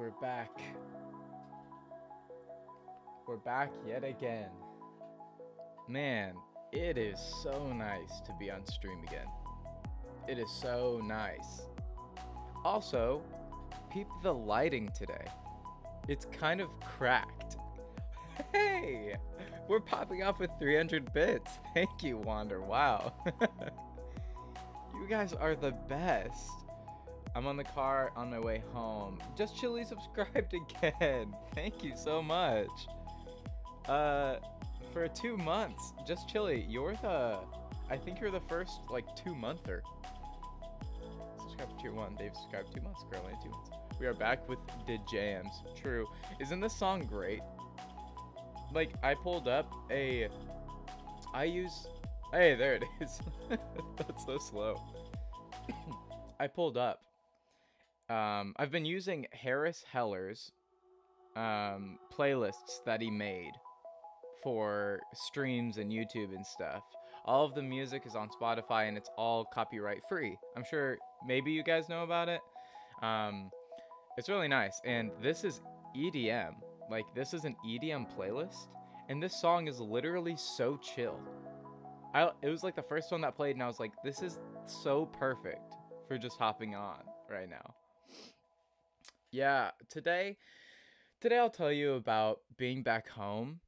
we're back. We're back yet again. Man, it is so nice to be on stream again. It is so nice. Also, peep the lighting today. It's kind of cracked. Hey! We're popping off with 300 bits. Thank you, Wander. Wow. You guys are the best. I'm on the car on my way home. Just Chili subscribed again. Thank you so much. For 2 months. Just Chili, I think you're the first, like, 2-monther. Subscribe to tier 1. Dave subscribed 2 months. Girl, 2 months. We are back with the jams. True. Isn't this song great? Like, I pulled up hey, there it is. That's so slow. I pulled up. I've been using Harris Heller's playlists that he made for streams and YouTube and stuff. All of the music is on Spotify and it's all copyright free. I'm sure maybe you guys know about it. It's really nice. And this is EDM. Like, this is an EDM playlist. And this song is literally so chill. It was like the first one that played and I was like, this is so perfect for just hopping on right now. Yeah, today I'll tell you about being back home.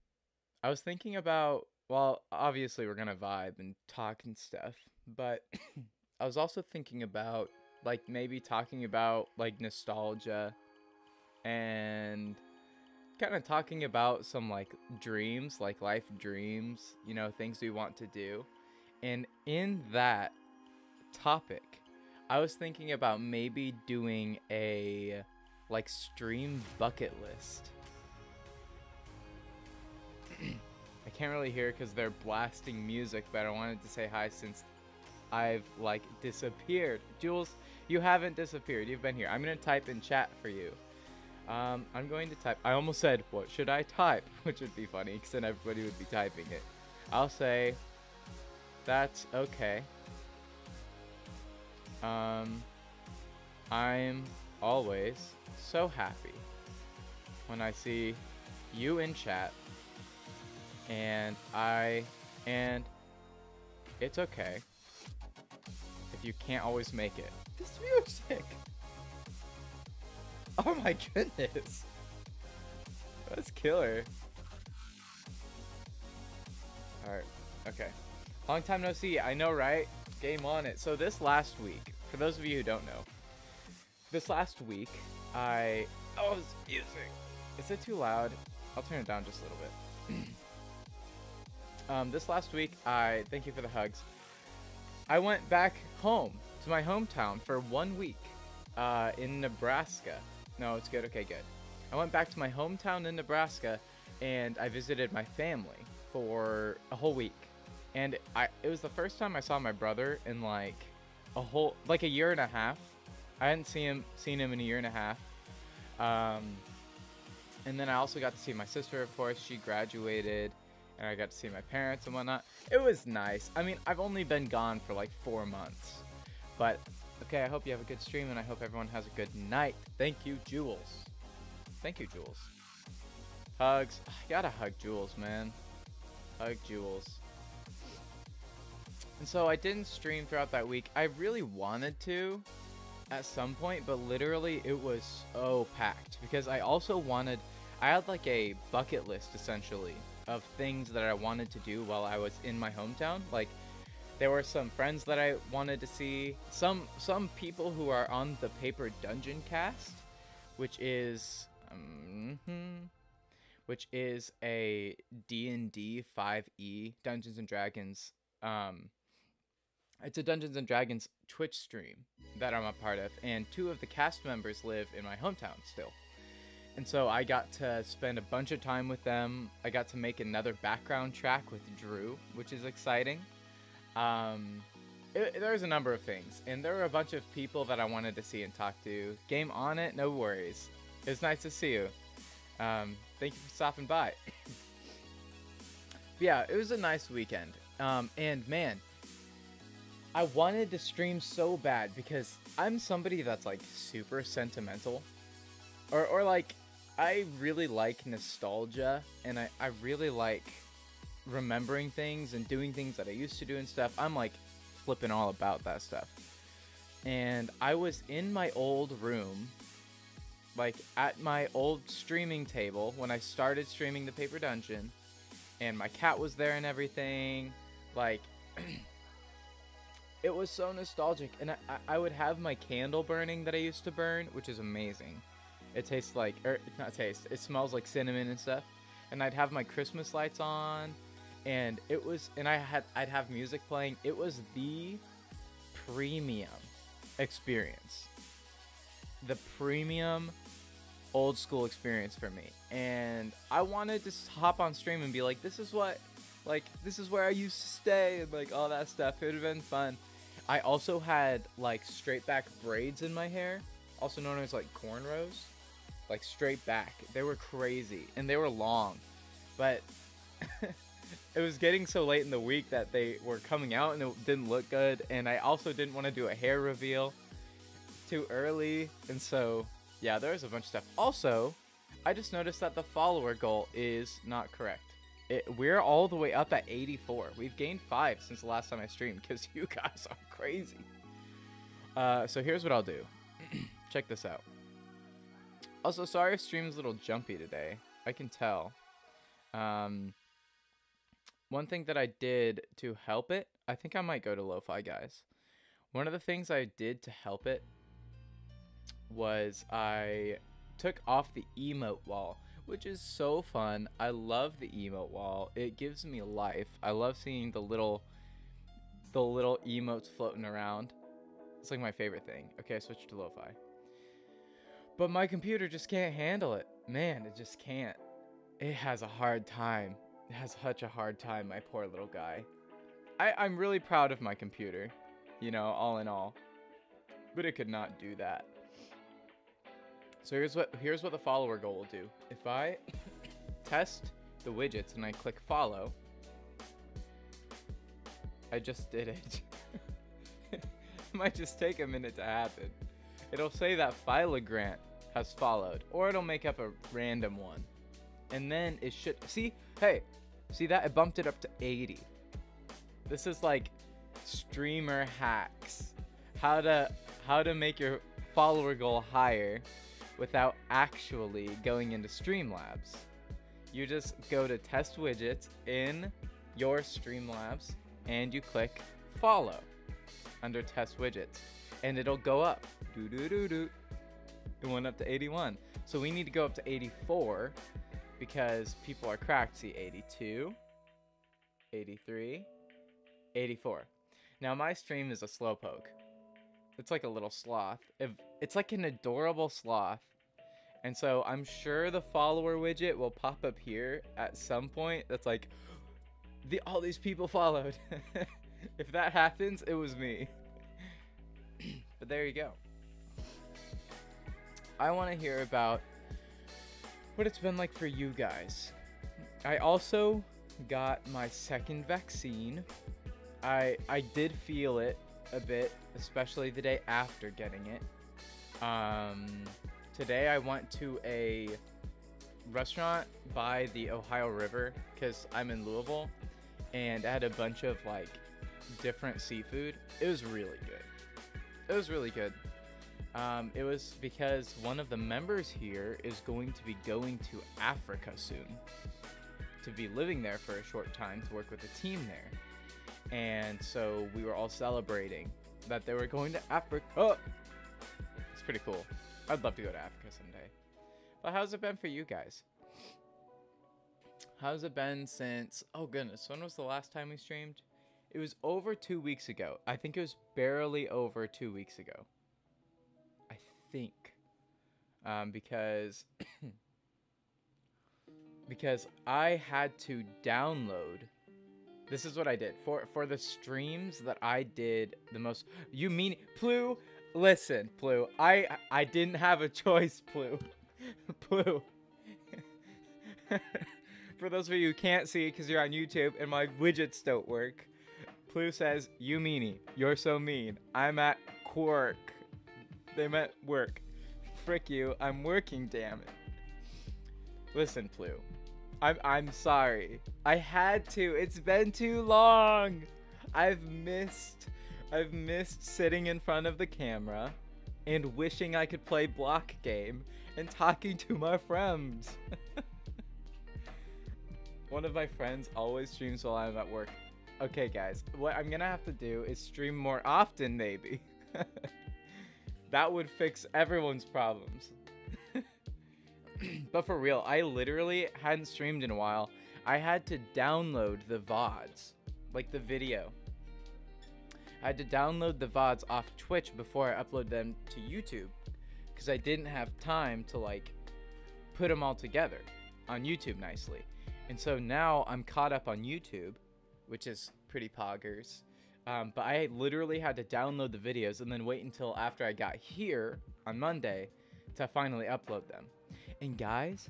I was thinking about, well, obviously we're gonna vibe and talk and stuff, but I was also thinking about, like, maybe talking about, like, nostalgia and kind of talking about some, like, dreams, like life dreams, you know, things we want to do. And in that topic, I was thinking about maybe doing a, like, stream bucket list. I can't really hear because they're blasting music, but I wanted to say hi since I've, like, disappeared. Jules, you haven't disappeared. You've been here. I'm going to type in chat for you. I'm going to type. I almost said, what should I type? Which would be funny because then everybody would be typing it. I'll say, that's okay. I'm always so happy when I see you in chat, and it's okay if you can't always make it. This music! Oh my goodness! That's killer. Alright, okay. Long time no see, I know, right? Game on it. So this last week, for those of you who don't know, this last week, oh, it's music. Is it too loud? I'll turn it down just a little bit. This last week, thank you for the hugs. I went back home to my hometown for 1 week, in Nebraska. No, it's good. Okay, good. I went back to my hometown in Nebraska, and I visited my family for a whole week. And it was the first time I saw my brother in like a year and a half. I hadn't seen him in a year and a half. And then I also got to see my sister, of course. She graduated, and I got to see my parents and whatnot. It was nice. I mean, I've only been gone for like 4 months. But, okay, I hope you have a good stream, and I hope everyone has a good night. Thank you, Jules. Thank you, Jules. Hugs. I gotta hug Jules, man. Hug Jules. And so I didn't stream throughout that week. I really wanted to at some point, but literally it was so packed because I had like a bucket list essentially of things that I wanted to do while I was in my hometown. Like, there were some friends that I wanted to see, some people who are on the Paper Dungeon cast, which is a D&D 5e Dungeons and Dragons. It's a Dungeons and Dragons Twitch stream that I'm a part of, and 2 of the cast members live in my hometown still. And so I got to spend a bunch of time with them. I got to make another background track with Drew, which is exciting. There's a number of things, and there were a bunch of people that I wanted to see and talk to. Game on it, no worries. It was nice to see you. Thank you for stopping by. But yeah, it was a nice weekend. And man, I wanted to stream so bad because I'm somebody that's like super sentimental. Or like, I really like nostalgia, and I really like remembering things and doing things that I used to do and stuff. I'm like flipping all about that stuff. And I was in my old room, like at my old streaming table when I started streaming the Paper Dungeon, and my cat was there and everything. Like, it was so nostalgic. And I would have my candle burning that I used to burn, which is amazing. It tastes like, or not taste, it smells like cinnamon and stuff. And I'd have my Christmas lights on, and it was, and I'd have music playing. It was the premium experience. The premium old school experience for me. And I wanted to hop on stream and be like, this is what, like, this is where I used to stay, and like all that stuff. It would have been fun. I also had like straight back braids in my hair, also known as like cornrows, like straight back. They were crazy, and they were long, but it was getting so late in the week that they were coming out and it didn't look good. And I also didn't want to do a hair reveal too early, and so yeah, there was a bunch of stuff. Also, I just noticed that the follower goal is not correct. We're all the way up at 84. We've gained 5 since the last time I streamed, because you guys are crazy. So here's what I'll do. Check this out. Also, sorry if stream's a little jumpy today. I can tell. One thing that I did to help it, I think I might go to Lo-Fi Guys. One of the things I did to help it was I took off the emote wall, which is so fun. I love the emote wall. It gives me life. I love seeing the little emotes floating around. It's like my favorite thing. Okay, I switched to Lo-Fi. But my computer just can't handle it. Man, it just can't. It has a hard time. It has such a hard time, my poor little guy. I'm really proud of my computer, you know, all in all. But it could not do that. So here's what the follower goal will do. If I test the widgets and I click follow, I just did it. It might just take a minute to happen. It'll say that Philogrant has followed, or it'll make up a random one. And then it should, see, hey, see that? It bumped it up to 80. This is like streamer hacks. How to make your follower goal higher without actually going into Streamlabs. You just go to test widgets in your Streamlabs and you click follow under test widgets, and it'll go up. It went up to 81. So we need to go up to 84 because people are cracked. See, 82, 83, 84. Now my stream is a slowpoke. It's like a little sloth. It's like an adorable sloth. And so I'm sure the follower widget will pop up here at some point. That's like, all these people followed. If that happens, it was me. But there you go. I want to hear about what it's been like for you guys. I also got my second vaccine. I did feel it a bit, especially the day after getting it. Today I went to a restaurant by the Ohio River because I'm in Louisville, and I had a bunch of like different seafood. It was really good. It was really good. It was because one of the members here is going to be going to Africa soon, to be living there for a short time to work with the team there. And so we were all celebrating that they were going to Africa. It's pretty cool. I'd love to go to Africa someday. But how's it been for you guys? How's it been since, oh goodness, when was the last time we streamed? It was over 2 weeks ago. I think it was barely over 2 weeks ago. I think. Because I had to download. This is what I did for the streams that I did the most. You mean Plu? Listen, Plu. I didn't have a choice, Plu. Plu. For those of you who can't see because you're on YouTube and my widgets don't work, Plu says, "You meanie, you're so mean. I'm at Quark." They meant work. frick you. I'm working, damn it. Listen, Plu. I'm sorry. I had to. It's been too long. I've missed sitting in front of the camera and wishing I could play block game and talking to my friends. One of my friends always streams while I'm at work. Okay, guys, what I'm gonna have to do is stream more often, maybe. That would fix everyone's problems. But for real, I literally hadn't streamed in a while. I had to download the VODs, like the video. I had to download the VODs off Twitch before I upload them to YouTube, because I didn't have time to like put them all together on YouTube nicely. And so now I'm caught up on YouTube, which is pretty poggers. But I literally had to download the videos and then wait until after I got here on Monday to finally upload them. And guys,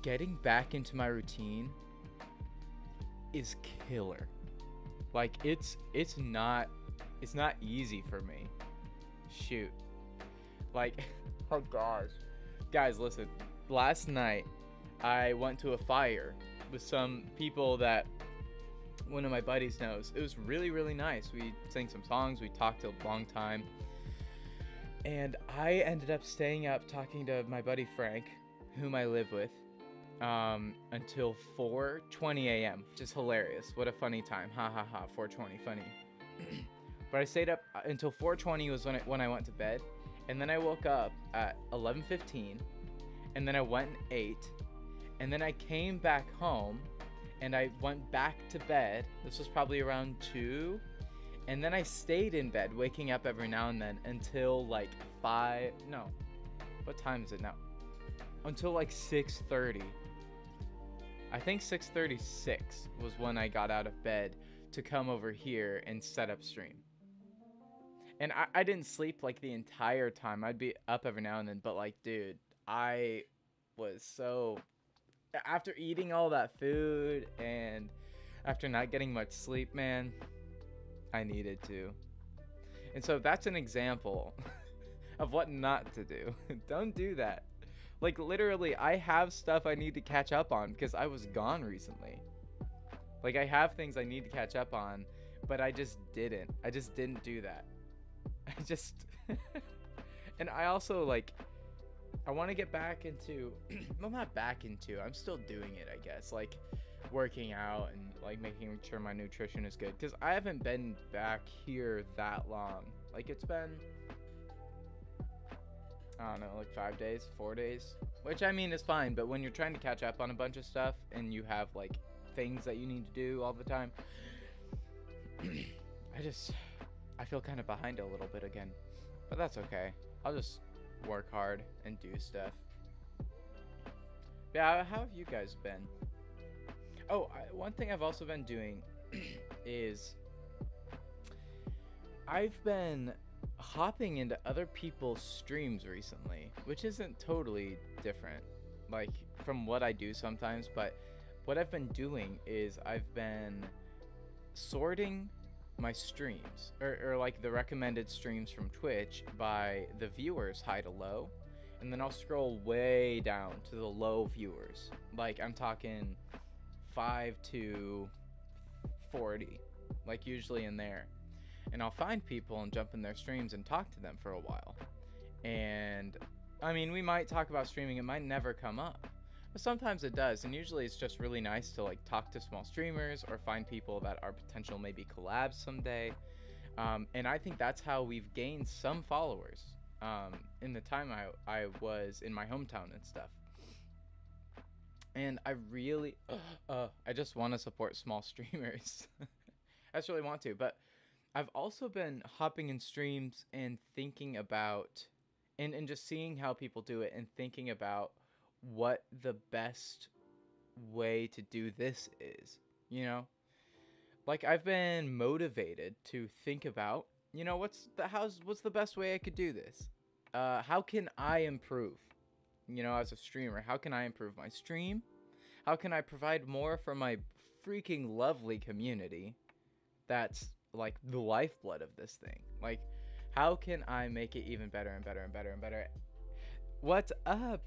getting back into my routine is killer. Like it's not easy for me. Shoot. Like, oh gosh. Guys, listen. Last night I went to a fire with some people that one of my buddies knows. It was really, really nice. We sang some songs, we talked a long time. And I ended up staying up talking to my buddy Frank, whom I live with, until 4:20 a.m., which is hilarious. What a funny time. Ha ha ha, 4:20, funny. But I stayed up until 4:20 was when I went to bed. And then I woke up at 11:15, and then I went and ate, and then I came back home, and I went back to bed. This was probably around 2. And then I stayed in bed, waking up every now and then until like 5. No. What time is it now? Until like 6:30. I think 6:36 was when I got out of bed to come over here and set up stream. And I didn't sleep like the entire time. I'd be up every now and then. But like, dude, I was so... After eating all that food and after not getting much sleep, man, I needed to. And so that's an example of what not to do. Don't do that. Like literally, I have stuff I need to catch up on because I was gone recently. Like I have things I need to catch up on, but I just didn't. I just didn't do that. I just... And I also like... I want to get back into... well, not back into. I'm still doing it, I guess. Like, working out and, like, making sure my nutrition is good. Because I haven't been back here that long. Like, it's been... I don't know, like 5 days, 4 days. Which, I mean, is fine. But when you're trying to catch up on a bunch of stuff and you have, like, things that you need to do all the time... I feel kind of behind a little bit again. But that's okay. I'll just... work hard and do stuff. Yeah, how have you guys been? Oh, one thing I've also been doing is I've been hopping into other people's streams recently, which isn't totally different like from what I do sometimes, but what I've been doing is I've been sorting my streams or like the recommended streams from Twitch by the viewers high to low, and then I'll scroll way down to the low viewers, like I'm talking 5 to 40, like usually in there, and I'll find people and jump in their streams and talk to them for a while. And I mean, we might talk about streaming, it might never come up, but sometimes it does, and usually it's just really nice to like talk to small streamers or find people that are potential maybe collabs someday. And I think that's how we've gained some followers in the time I was in my hometown and stuff. And I really, I just want to support small streamers. I just really want to, but I've also been hopping in streams and thinking about, and just seeing how people do it and thinking about what the best way to do this is, you know? Like, I've been motivated to think about, you know, what's the best way I could do this? How can I improve, you know, as a streamer? How can I improve my stream? How can I provide more for my freaking lovely community that's, like, the lifeblood of this thing? Like, how can I make it even better and better and better and better? What's up?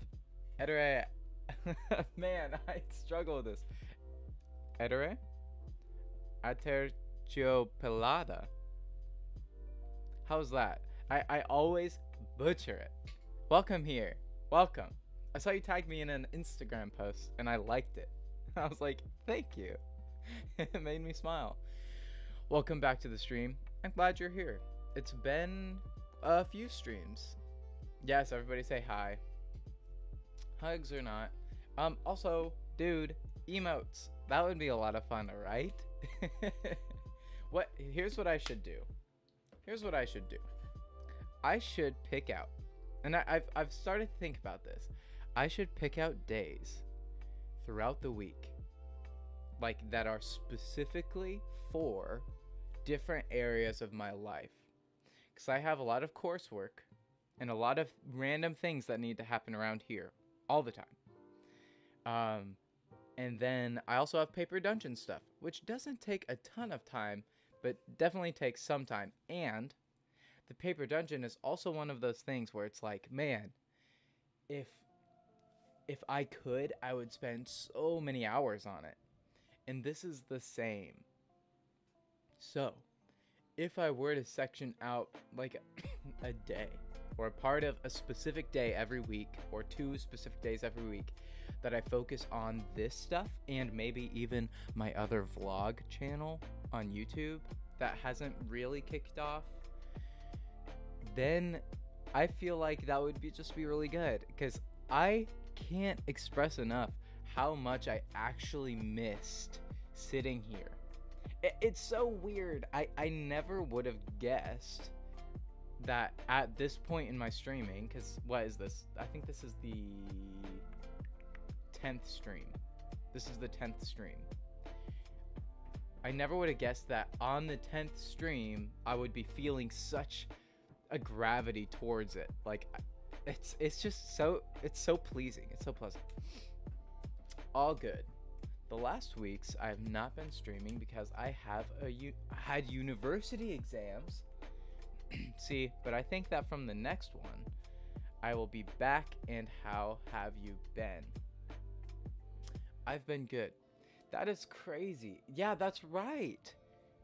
Edere. Man, I struggle with this. Edere? Aterciopelada. How's that? I always butcher it. Welcome here. Welcome. I saw you tag me in an Instagram post and I liked it. I was like, thank you. It made me smile. Welcome back to the stream. I'm glad you're here. It's been a few streams. Yes, everybody say hi. Hugs or not. Also, dude, emotes. That would be a lot of fun, right? Here's what I should do. I should pick out, and I've started to think about this. I should pick out days throughout the week, like that are specifically for different areas of my life, because I have a lot of coursework and a lot of random things that need to happen around here all the time. And then I also have paper dungeon stuff, which doesn't take a ton of time, but definitely takes some time. And the paper dungeon is also one of those things where it's like, man, if I could, I would spend so many hours on it. And this is the same. So, if I were to section out like a day or a part of a specific day every week or 2 specific days every week that I focus on this stuff and maybe even my other vlog channel on YouTube that hasn't really kicked off, then I feel like that would just be really good, because I can't express enough how much I actually missed sitting here. It's so weird. I never would have guessed that at this point in my streaming, because what is this? I think this is the 10th stream. This is the 10th stream. I never would have guessed that on the 10th stream I would be feeling such a gravity towards it. Like, it's just so, it's so pleasing. It's so pleasant. All good. The last weeks I have not been streaming because I have had university exams. See, but I think that from the next one I will be back. And how have you been? I've been good. That is crazy. Yeah, that's right.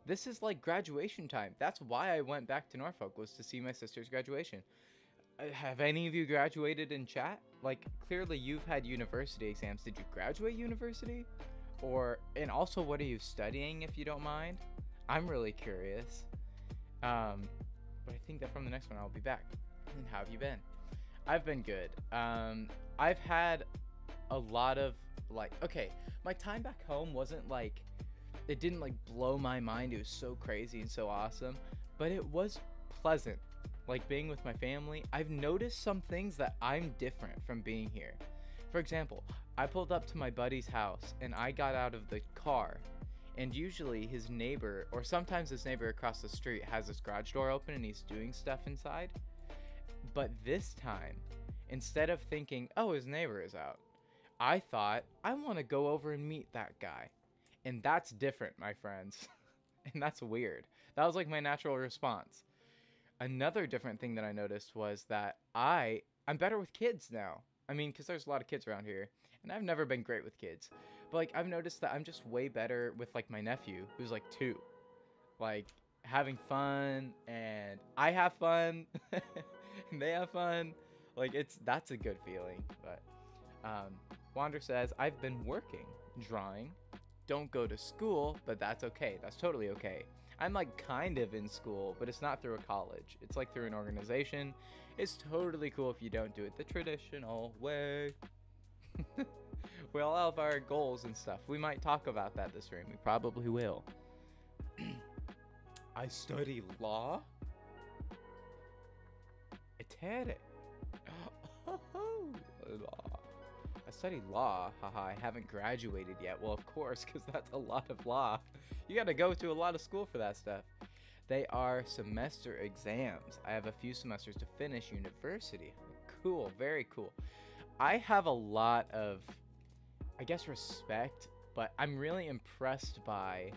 This is like graduation time. That's why I went back to Norfolk, was to see my sister's graduation. Have any of you graduated in chat? Like, clearly you've had university exams. Did you graduate university? And also, what are you studying, if you don't mind? I'm really curious. But I think that from the next one I'll be back. And how have you been? I've been good. I've had a lot of, like, okay, my time back home wasn't like, it didn't like blow my mind. It was so crazy and so awesome, but it was pleasant, like being with my family. I've noticed some things that I'm different from being here. For example, I pulled up to my buddy's house and I got out of the car, and usually his neighbor, or sometimes his neighbor across the street, has his garage door open and he's doing stuff inside. But this time, instead of thinking, oh, his neighbor is out, I thought, I want to go over and meet that guy. And that's different, my friends. And that's weird. That was like my natural response. Another different thing that I noticed was that I'm better with kids now. I mean, because there's a lot of kids around here, and I've never been great with kids. But like, I've noticed that I'm just way better with like my nephew, who's like 2. Like, having fun, and I have fun, and they have fun. Like, that's a good feeling. But Wander says, I've been working, drawing, don't go to school, but that's okay. That's totally okay. I'm like kind of in school, but it's not through a college. It's like through an organization. It's totally cool if you don't do it the traditional way. We all have our goals and stuff. We might talk about that this stream. We probably will. I study law? Etere. Law. I study law. Haha, I haven't graduated yet. Well, of course, because that's a lot of law. You gotta go to a lot of school for that stuff. They are semester exams. I have a few semesters to finish university. Cool, very cool. I have a lot of, I guess, respect, but I'm really impressed by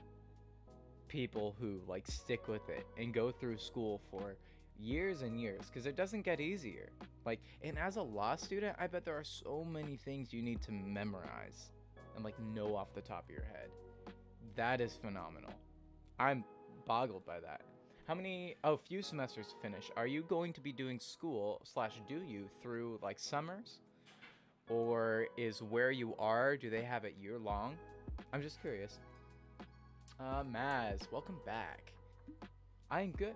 people who like stick with it and go through school for years and years, because it doesn't get easier. Like, and as a law student, I bet there are so many things you need to memorize and like know off the top of your head. That is phenomenal. I'm boggled by that. How many, oh, few semesters to finish. Are you going to be doing school / do you through like summers? Or is where you are, do they have it year long? I'm just curious. Maz, welcome back. I'm good.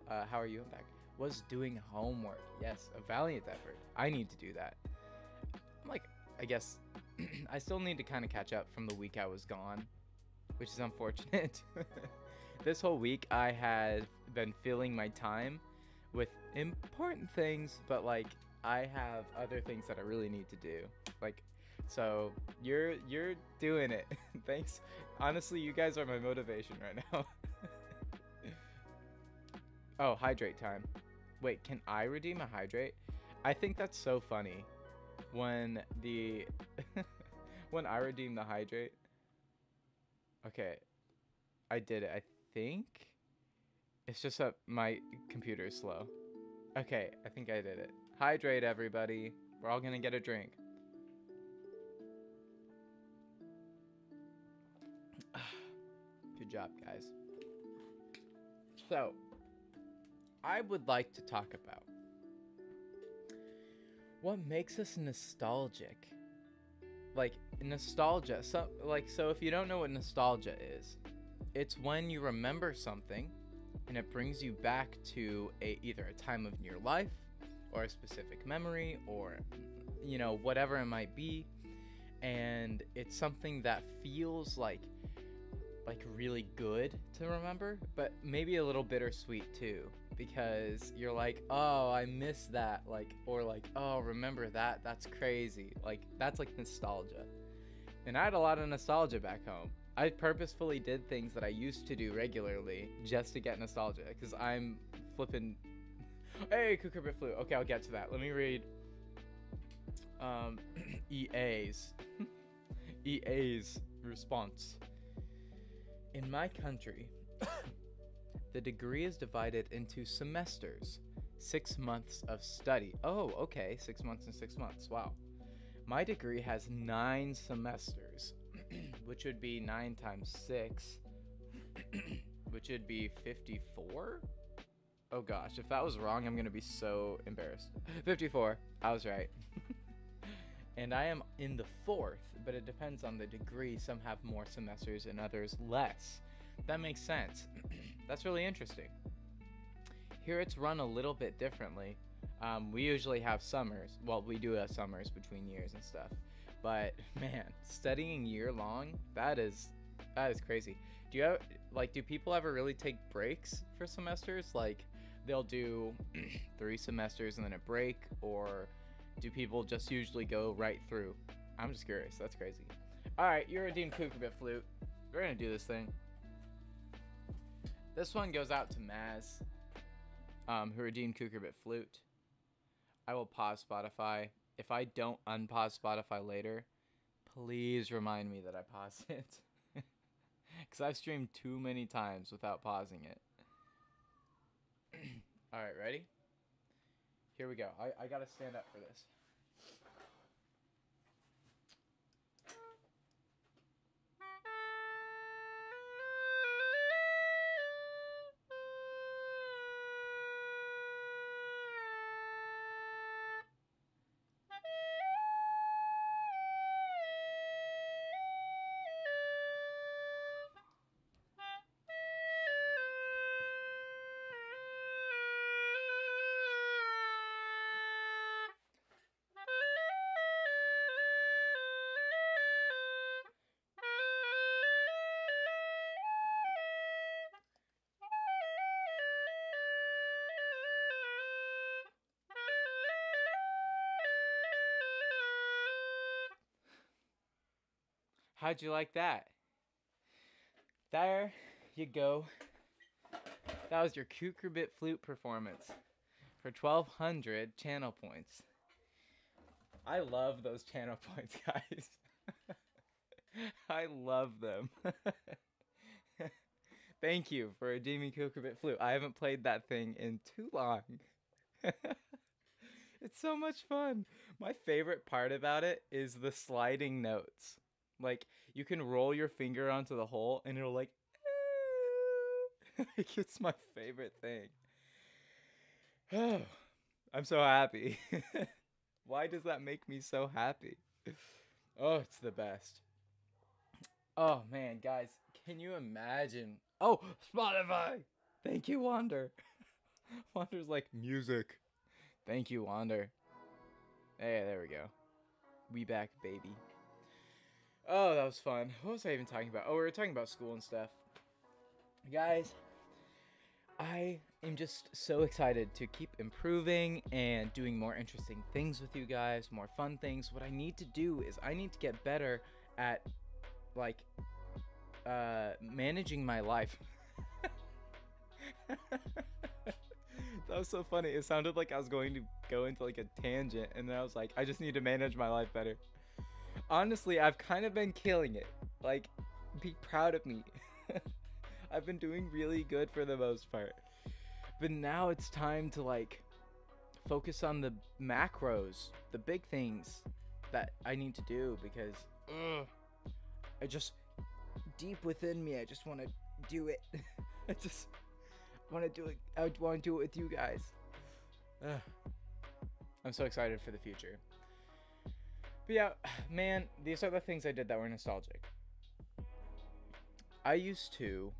How are you? I'm back. Was doing homework. Yes, a valiant effort. I need to do that. I'm like, I guess, I still need to kind of catch up from the week I was gone, which is unfortunate. This whole week I had been filling my time with important things, but like I have other things that I really need to do. Like, so you're doing it. Thanks. Honestly, you guys are my motivation right now. Oh, hydrate time. Wait, can I redeem a hydrate? I think that's so funny. When the when I redeem the hydrate. Okay. I did it. I think it's just that my computer is slow. Okay, I think I did it. Hydrate, everybody. We're all gonna get a drink. Good job, guys. So, I would like to talk about what makes us nostalgic. Like, nostalgia. So if you don't know what nostalgia is, it's when you remember something and it brings you back to either a time of your life or a specific memory or, you know, whatever it might be. And it's something that feels like really good to remember, but maybe a little bittersweet too, because you're like, oh, I miss that, like, or like, oh, remember that, that's crazy. Like, that's like nostalgia. And I had a lot of nostalgia back home. I purposefully did things that I used to do regularly just to get nostalgia, because I'm flipping. Hey, Cucurbit Flute. Okay, I'll get to that. Let me read EA's EA's response. In my country, the degree is divided into semesters, 6 months of study. Oh, okay, 6 months and 6 months. Wow. My degree has 9 semesters, which would be 9 times 6, which would be 54? Oh gosh, if that was wrong, I'm gonna be so embarrassed. 54, I was right. And I am in the 4th, but it depends on the degree. Some have more semesters and others less. That makes sense. That's really interesting. Here it's run a little bit differently. We usually have summers. Well, we do have summers between years and stuff. But man, studying year long, that is crazy. Do people ever really take breaks for semesters? Like, they'll do 3 semesters and then a break, or do people just usually go right through? I'm just curious. That's crazy. All right, you redeemed Cucurbit Flute. We're gonna do this thing. This one goes out to Maz, who redeemed Cucurbit Flute. I will pause Spotify. If I don't unpause Spotify later, please remind me that I paused it. Because I've streamed too many times without pausing it. Alright, ready? Here we go. I gotta stand up for this. How'd you like that? There you go. That was your Cucurbit Flute performance for 1,200 channel points. I love those channel points, guys. I love them. Thank you for redeeming Cucurbit Flute. I haven't played that thing in too long. It's so much fun. My favorite part about it is the sliding notes. Like, you can roll your finger onto the hole and it'll like, like, it's my favorite thing. Oh, I'm so happy. Why does that make me so happy? Oh, it's the best. Oh man, guys, can you imagine? Oh, Spotify. Thank you, Wander. Wander's like music. Thank you, Wander. Hey, there we go. We back, baby. Oh, that was fun. What was I even talking about? Oh, we were talking about school and stuff. Guys, I am just so excited to keep improving and doing more interesting things with you guys, more fun things. What I need to do is I need to get better at, like, managing my life. That was so funny. It sounded like I was going to go into like a tangent, and then I was like, I just need to manage my life better. Honestly, I've kind of been killing it. Like, be proud of me. I've been doing really good for the most part. But now it's time to like focus on the macros, the big things that I need to do, because I just, deep within me, I just want to do it. I just want to do it. I want to do it with you guys. I'm so excited for the future. But yeah, man, these are the things I did that were nostalgic. I used to,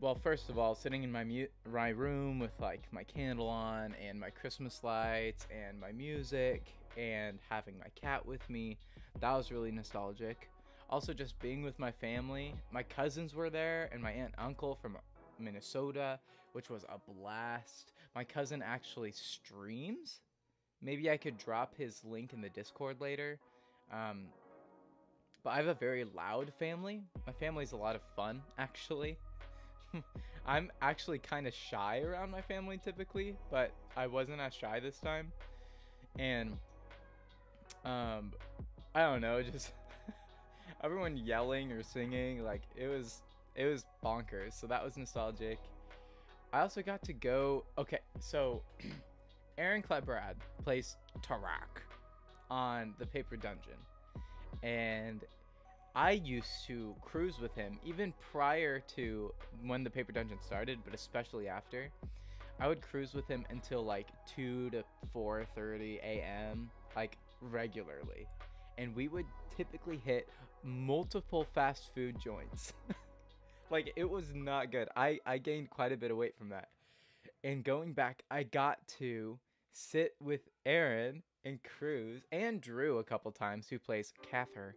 well, first of all, sitting in my room with like my candle on and my Christmas lights and my music and having my cat with me, that was really nostalgic. Also, just being with my family. My cousins were there and my aunt and uncle from Minnesota, which was a blast. My cousin actually streams. Maybe I could drop his link in the Discord later. But I have a very loud family. My family's a lot of fun, actually. I'm actually kind of shy around my family typically, but I wasn't as shy this time. And I don't know, just everyone yelling or singing, like it was bonkers. So that was nostalgic. I also got to go, okay, so Aaron Klebrad plays Tarak on the Paper Dungeon, and I used to cruise with him even prior to when the Paper Dungeon started, but especially after. I would cruise with him until like 2 to 4:30 a.m. like regularly, and we would typically hit multiple fast food joints. Like, it was not good. I gained quite a bit of weight from that. And going back, I got to sit with Aaron and Cruz and Drew a couple times, who plays Cather.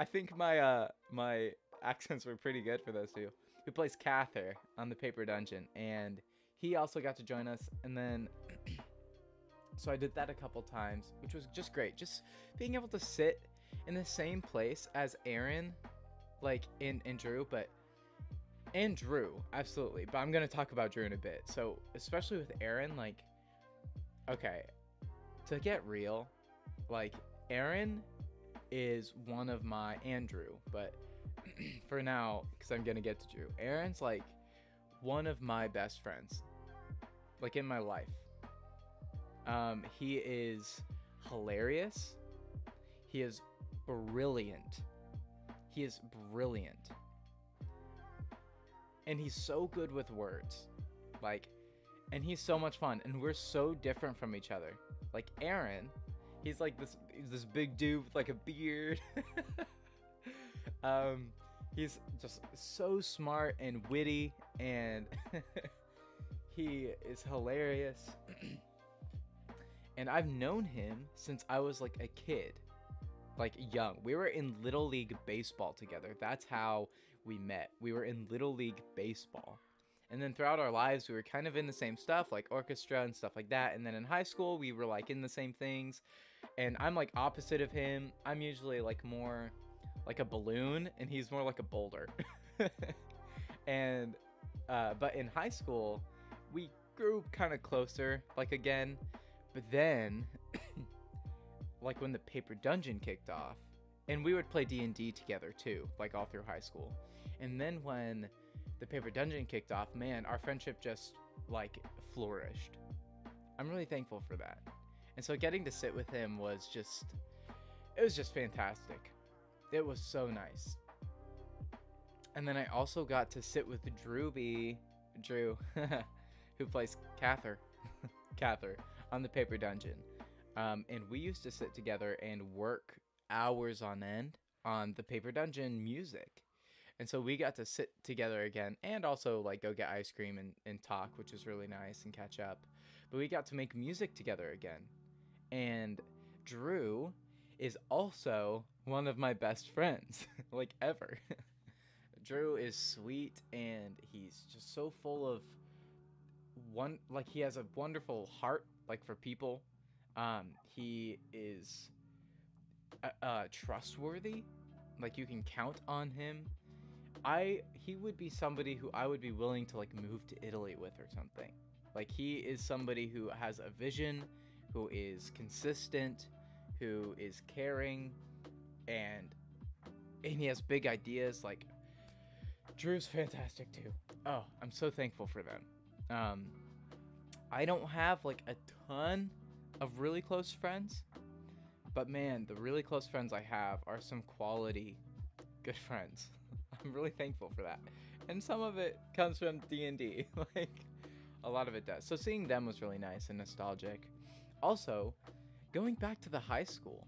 I think my my accents were pretty good for those two. Who plays Cather on the Paper Dungeon, and he also got to join us. And then so I did that a couple times, which was just great. Just being able to sit in the same place as Aaron, like in Drew, and Drew, absolutely. But I'm gonna talk about Drew in a bit. So especially with Aaron, like, okay, to get real, like Aaron is one of my, and Drew, but for now, because I'm gonna get to Drew, Aaron's like one of my best friends, like in my life. He is hilarious. He is brilliant. He is brilliant. And he's so good with words. Like, and he's so much fun. And we're so different from each other. Like Aaron, he's like this big dude with like a beard. He's just so smart and witty, and he is hilarious. And I've known him since I was like a kid, like young. We were in Little League Baseball together. That's how we met. We were in Little League Baseball. And then throughout our lives, we were kind of in the same stuff, like orchestra and stuff like that. And then in high school, we were like in the same things. And I'm like opposite of him. I'm usually like more like a balloon, and he's more like a boulder. And but in high school, we grew kind of closer, like again. But then like when the Paper Dungeon kicked off, and we would play D&D together too, like all through high school. And then when the Paper Dungeon kicked off, man, our friendship just like flourished. I'm really thankful for that. And so getting to sit with him was just, it was just fantastic. It was so nice. And then I also got to sit with Drew, who plays Cather on the Paper Dungeon. And we used to sit together and work hours on end on the Paper Dungeon music. And so we got to sit together again and also like go get ice cream and talk, which was really nice, and catch up. But we got to make music together again. And Drew is also one of my best friends, like ever. Drew is sweet and he's just so full of he has a wonderful heart like for people. He is trustworthy. Like you can count on him. He would be somebody who I would be willing to like move to Italy with or something. Like he is somebody who has a vision, who is consistent, who is caring, and he has big ideas. Like Drew's fantastic too. Oh, I'm so thankful for them. I don't have like a ton of really close friends, but man, the really close friends I have are some quality good friends. I'm really thankful for that. And some of it comes from D&D. Like a lot of it does. So seeing them was really nice and nostalgic. Also, going back to the high school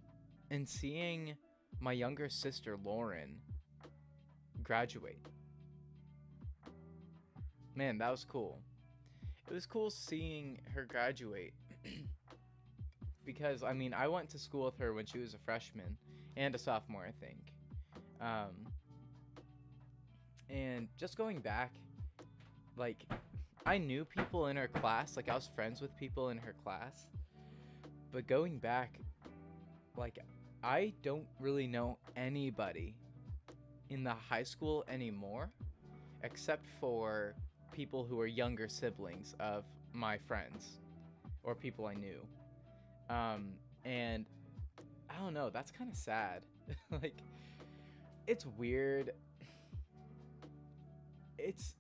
and seeing my younger sister Lauren graduate. Man, that was cool. It was cool seeing her graduate. Because, I mean, I went to school with her when she was a freshman and a sophomore, I think. And just going back, like, I knew people in her class. Like, I was friends with people in her class. But going back, like, I don't really know anybody in the high school anymore, except for people who are younger siblings of my friends or people I knew. And I don't know, that's kind of sad. Like, it's weird. It's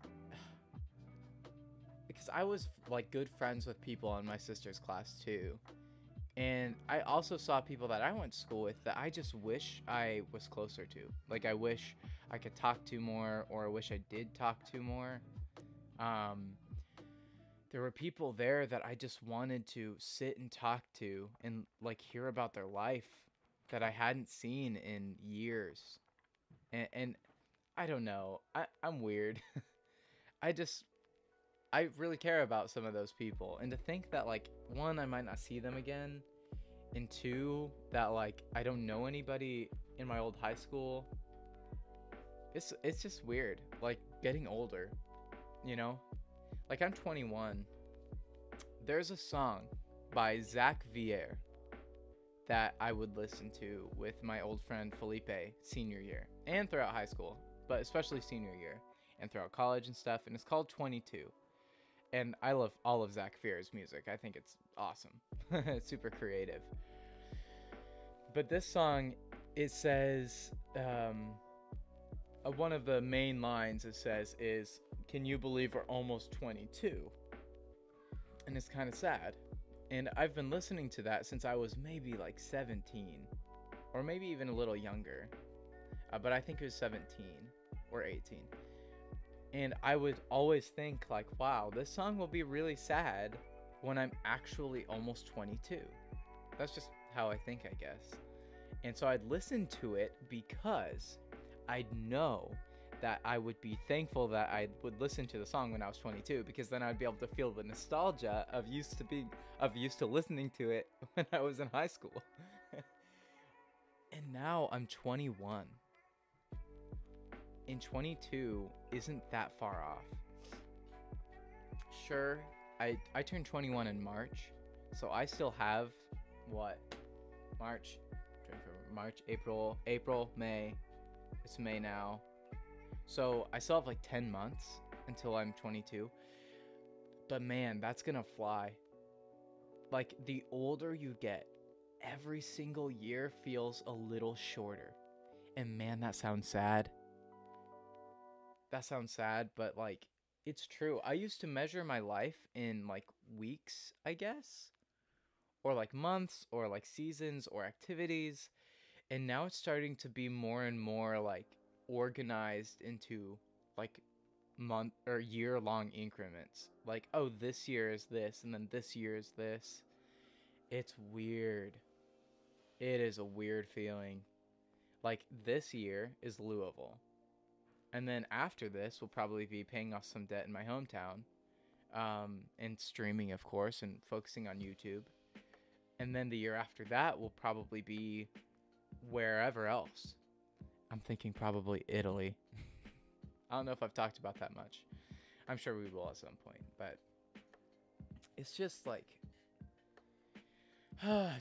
because I was like good friends with people in my sister's class too. And I also saw people that I went to school with that I just wish I was closer to. Like, I wish I could talk to more, or I wish I did talk to more. There were people there that I just wanted to sit and talk to and like hear about their life that I hadn't seen in years. And I don't know. I'm weird. I really care about some of those people. And to think that like, one, I might not see them again. And two, that like I don't know anybody in my old high school. It's just weird. Like getting older, you know? Like I'm 21. There's a song by Zach Vier that I would listen to with my old friend Felipe senior year and throughout high school, but especially senior year and throughout college and stuff. And it's called 22. And I love all of Zach Vier's music. I think it's awesome. It's super creative. But this song, it says, one of the main lines it says is, "Can you believe we're almost 22?" And it's kind of sad. And I've been listening to that since I was maybe like 17, or maybe even a little younger. But I think it was 17 or 18. And I would always think like, wow, this song will be really sad when I'm actually almost 22. That's just how I think, I guess. And so I'd listen to it because I'd know that I would be thankful that I would listen to the song when I was 22, because then I'd be able to feel the nostalgia of used to listening to it when I was in high school. And now I'm 21. And 22 isn't that far off. Sure, I turned 21 in March, so I still have what? March, April, May. It's May now. So I still have like 10 months until I'm 22. But man, that's gonna fly. Like, the older you get, every single year feels a little shorter. And man, that sounds sad. But like, it's true. I used to measure my life in like weeks, I guess, or like months, or like seasons, or activities. And now it's starting to be more and more like organized into like month or year long increments. Like, oh, this year is this, and then this year is this. It's weird. It is a weird feeling. Like, this year is Louisville. And then after this, we'll probably be paying off some debt in my hometown, and streaming, of course, and focusing on YouTube. And then the year after that will probably be wherever else. I'm thinking probably Italy. I don't know if I've talked about that much. I'm sure we will at some point, but it's just like,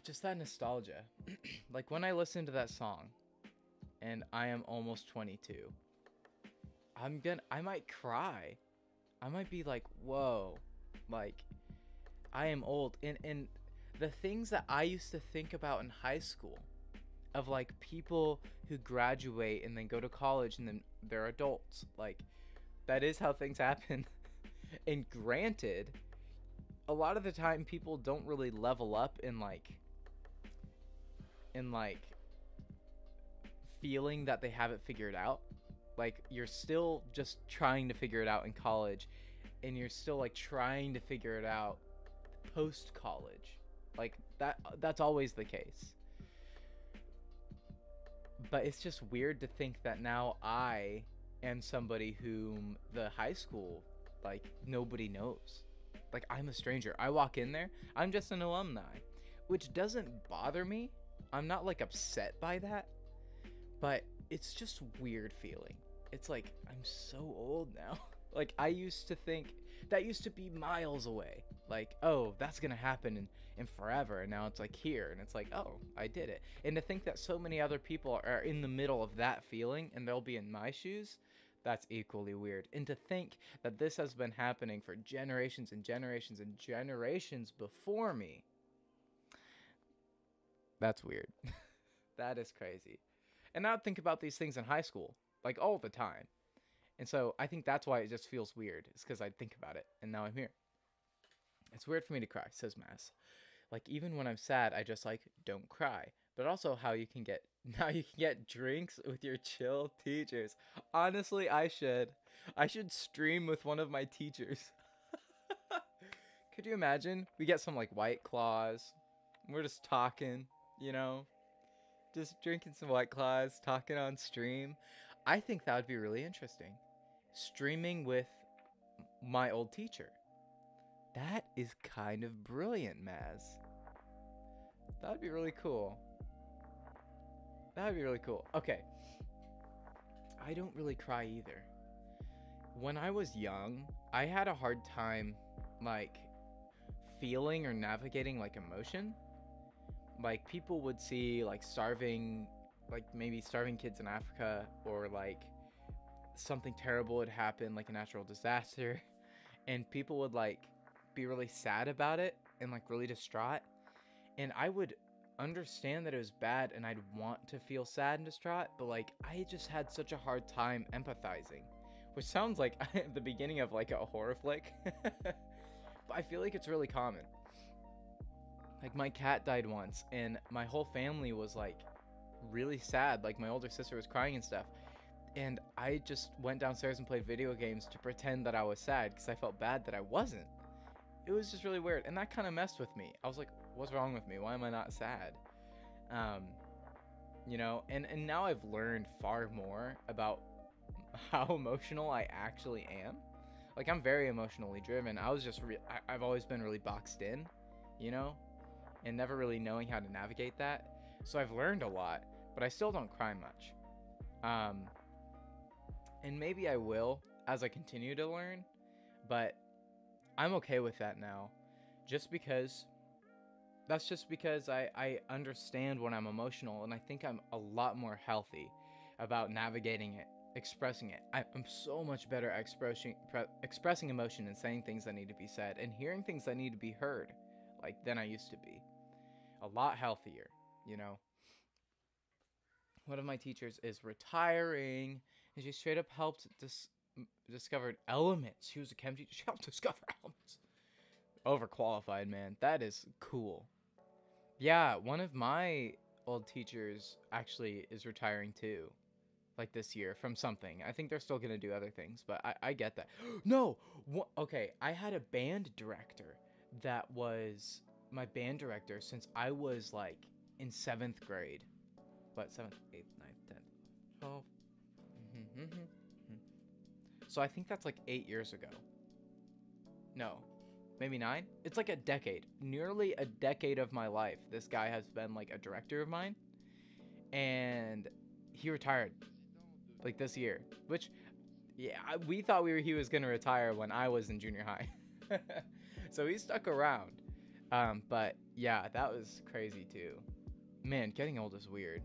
just that nostalgia. Like when I listen to that song, and I am almost 22, I might cry. I might be like, whoa, like I am old. And the things that I used to think about in high school, of like people who graduate and then go to college and then they're adults, like that is how things happen. And granted, a lot of the time people don't really level up in like feeling that they have it figured out. Like you're still just trying to figure it out in college, and you're still like trying to figure it out post college. Like that's always the case. But it's just weird to think that now I am somebody whom the high school, like, nobody knows. Like, I'm a stranger. I walk in there, I'm just an alumni, which doesn't bother me. I'm not, like, upset by that, but it's just weird feeling. It's like, I'm so old now. Like, I used to think that used to be miles away. Like, oh, that's gonna happen in forever, and now it's like here, and it's like, oh, I did it. And to think that so many other people are in the middle of that feeling, and they'll be in my shoes, that's equally weird. And to think that this has been happening for generations and generations and generations before me, that's weird. That is crazy. And I would think about these things in high school, like all the time. And so I think that's why it just feels weird. It's because I think about it, and now I'm here. It's weird for me to cry, says Mass. Like, even when I'm sad, I just, like, don't cry. But also how you can get, now you can get drinks with your chill teachers. Honestly, I should. I should stream with one of my teachers. Could you imagine? We get some, like, White Claws. We're just talking, you know? Just drinking some White Claws, talking on stream. I think that would be really interesting. Streaming with my old teacher. That is kind of brilliant, Maz. That would be really cool. That would be really cool. Okay. I don't really cry either. When I was young, I had a hard time, like, feeling or navigating, like, emotion. Like, people would see, like, starving, like, maybe starving kids in Africa, or, like, something terrible would happen, like a natural disaster, and people would, like, be really sad about it and, like, really distraught. And I would understand that it was bad, and I'd want to feel sad and distraught, but, like, I just had such a hard time empathizing, which sounds like the beginning of, like, a horror flick. But I feel like it's really common. Like, my cat died once, and my whole family was, like, really sad. Like, my older sister was crying and stuff, and I just went downstairs and played video games to pretend that I was sad, because I felt bad that I wasn't. It was just really weird, and that kind of messed with me. I was like, what's wrong with me? Why am I not sad? You know, and now I've learned far more about how emotional I actually am. Like, I'm very emotionally driven. I was just, I've always been really boxed in, you know, and never really knowing how to navigate that. So I've learned a lot, but I still don't cry much. And maybe I will as I continue to learn, but I'm okay with that now, just because I understand when I'm emotional, and I think I'm a lot more healthy about navigating it, expressing it. I'm so much better at expressing emotion and saying things that need to be said and hearing things that need to be heard, like, than I used to be. A lot healthier, you know. One of my teachers is retiring, and she straight up helped discovered elements. She was a chem teacher. She helped discover elements. Overqualified, man. That is cool. Yeah, one of my old teachers actually is retiring too, like this year from something. I think they're still gonna do other things, but I get that. No, okay. I had a band director that was my band director since I was like in 7th grade. What, 7th, 8th, 9th, 10th, 12? So I think that's like 8 years ago. No, maybe 9. It's like a decade, nearly a decade of my life. This guy has been like a director of mine, and he retired like this year, which, yeah, we thought he was gonna retire when I was in junior high. So he stuck around. But yeah, that was crazy too. Man, getting old is weird.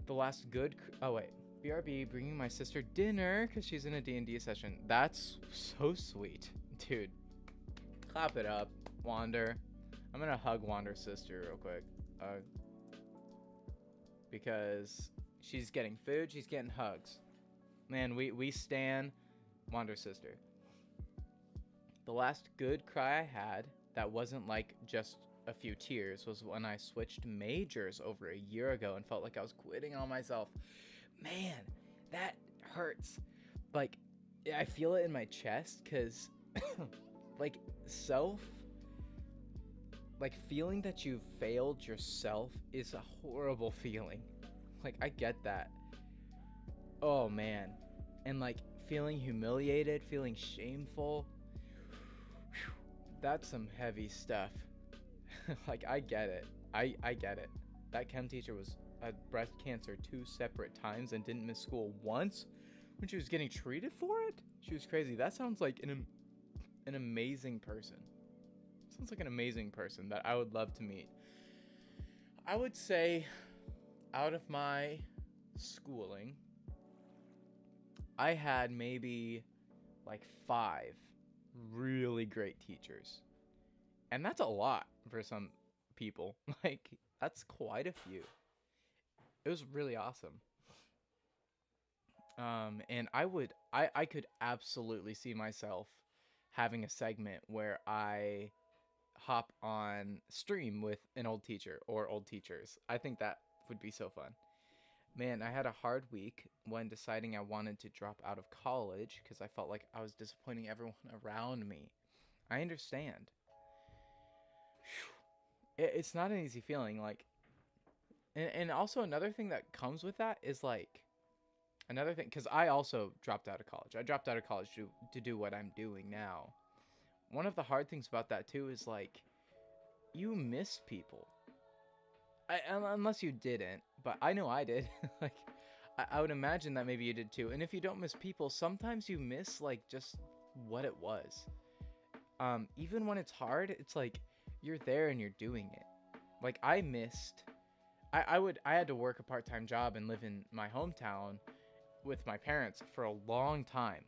The last good oh wait, BRB bringing my sister dinner because she's in a D&D session. That's so sweet, dude. Clap it up, Wander. I'm gonna hug Wander's sister real quick, because she's getting food, she's getting hugs. Man, we stan Wander's sister. The last good cry I had that wasn't like just a few tears was when I switched majors over a year ago and felt like I was quitting on myself. Man, that hurts. Like, I feel it in my chest because like feeling that you've failed yourself is a horrible feeling. Like, I get that. Oh man. And like feeling humiliated, feeling shameful. That's some heavy stuff. Like, I get it. I get it. That chem teacher was had breast cancer 2 separate times and didn't miss school once when she was getting treated for it. She was crazy. That sounds like an amazing person. Sounds like an amazing person that I would love to meet. I would say out of my schooling, I had maybe like 5 really great teachers. And that's a lot for some people. Like, that's quite a few. It was really awesome. And I could absolutely see myself having a segment where I hop on stream with an old teacher or old teachers. I think that would be so fun. Man, I had a hard week when deciding I wanted to drop out of college because I felt like I was disappointing everyone around me. I understand. It's not an easy feeling, like, and also another thing that comes with that is like, another thing, because I also dropped out of college. I dropped out of college to do what I'm doing now. One of the hard things about that too is like, you miss people. Unless you didn't, but I know I did. Like, I would imagine that maybe you did too. And if you don't miss people, sometimes you miss like just what it was. Even when it's hard, it's like you're there and you're doing it. Like, I missed. I had to work a part-time job and live in my hometown with my parents for a long time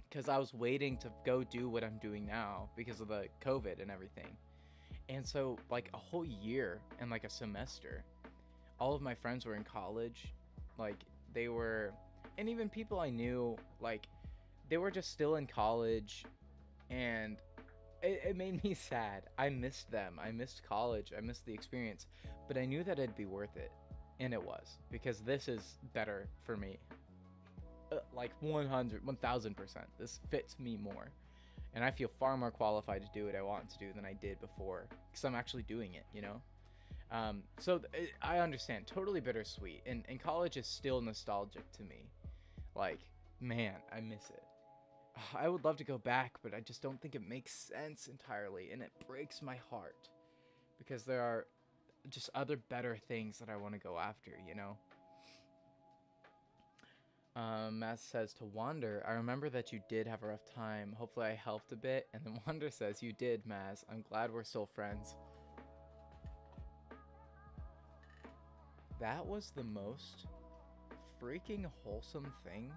because I was waiting to go do what I'm doing now because of the COVID and everything. And so, like, a whole year and like a semester, all of my friends were in college. Like, they were, and even people I knew, like, they were just still in college, and it made me sad. I missed them. I missed college. I missed the experience, but I knew that it'd be worth it. And it was, because this is better for me. Like 100, 1000%. This fits me more. And I feel far more qualified to do what I want to do than I did before, because I'm actually doing it, you know? So I understand, totally bittersweet. And college is still nostalgic to me. Like, man, I miss it. I would love to go back, but I just don't think it makes sense entirely. And it breaks my heart, because there are just other better things that I want to go after, you know? Maz says to Wander, I remember that you did have a rough time. Hopefully I helped a bit. And then Wander says, you did, Maz. I'm glad we're still friends. That was the most freaking wholesome thing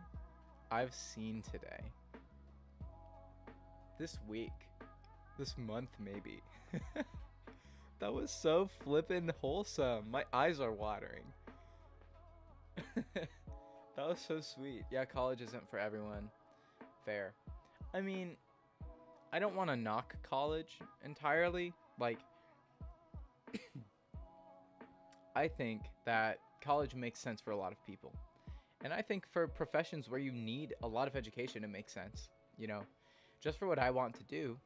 I've seen today. This week. This month, maybe. That was so flippin' wholesome. My eyes are watering. That was so sweet. Yeah, college isn't for everyone. Fair. I mean, I don't want to knock college entirely. Like, I think that college makes sense for a lot of people. And I think for professions where you need a lot of education, it makes sense. You know, just for what I want to do,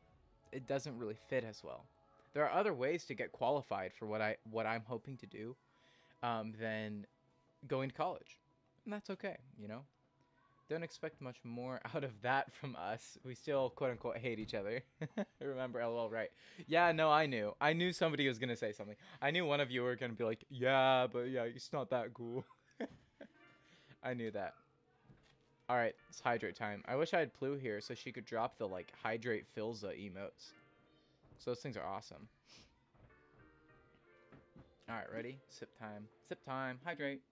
it doesn't really fit as well. There are other ways to get qualified for what I'm hoping to do than going to college. And that's okay, you know? Don't expect much more out of that from us. We still, quote unquote, hate each other. Remember, LOL, right? Yeah, no, I knew. I knew somebody was going to say something. I knew one of you were going to be like, yeah, but yeah, it's not that cool. I knew that. All right, it's hydrate time. I wish I had Plu here so she could drop the, like, hydrate Philza emotes. So those things are awesome. All right, ready? Sip time. Sip time. Hydrate.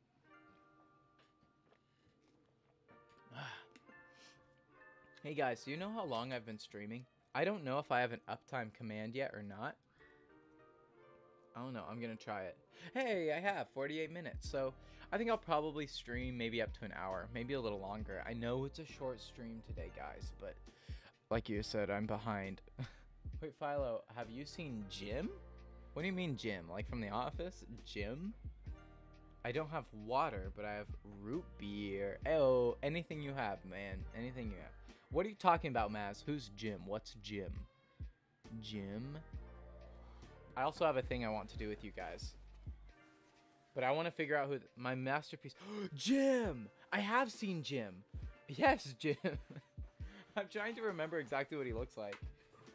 Hey guys, do you know how long I've been streaming? I don't know if I have an uptime command yet or not. I don't know. I'm going to try it. Hey, I have 48 minutes. So I think I'll probably stream maybe up to an hour, maybe a little longer. I know it's a short stream today, guys, but like you said, I'm behind. Wait, Philo, have you seen Jim? What do you mean Jim? Like from The Office? Jim? I don't have water, but I have root beer. Oh, anything you have, man. Anything you have. What are you talking about, Maz? Who's Jim? What's Jim? Jim? I also have a thing I want to do with you guys. But I want to figure out who my masterpiece. Jim! I have seen Jim. Yes, Jim. I'm trying to remember exactly what he looks like.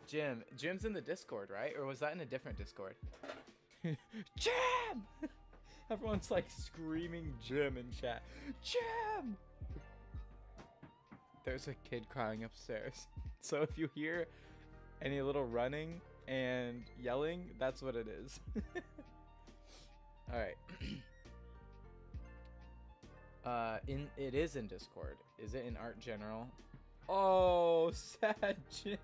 Jim. Jim's in the Discord, right? Or was that in a different Discord? Jim! Everyone's like screaming Jim in chat. Jim! There's a kid crying upstairs. So if you hear any little running and yelling, that's what it is. All right. It is in Discord. Is it in Art General? Oh, sad Jim.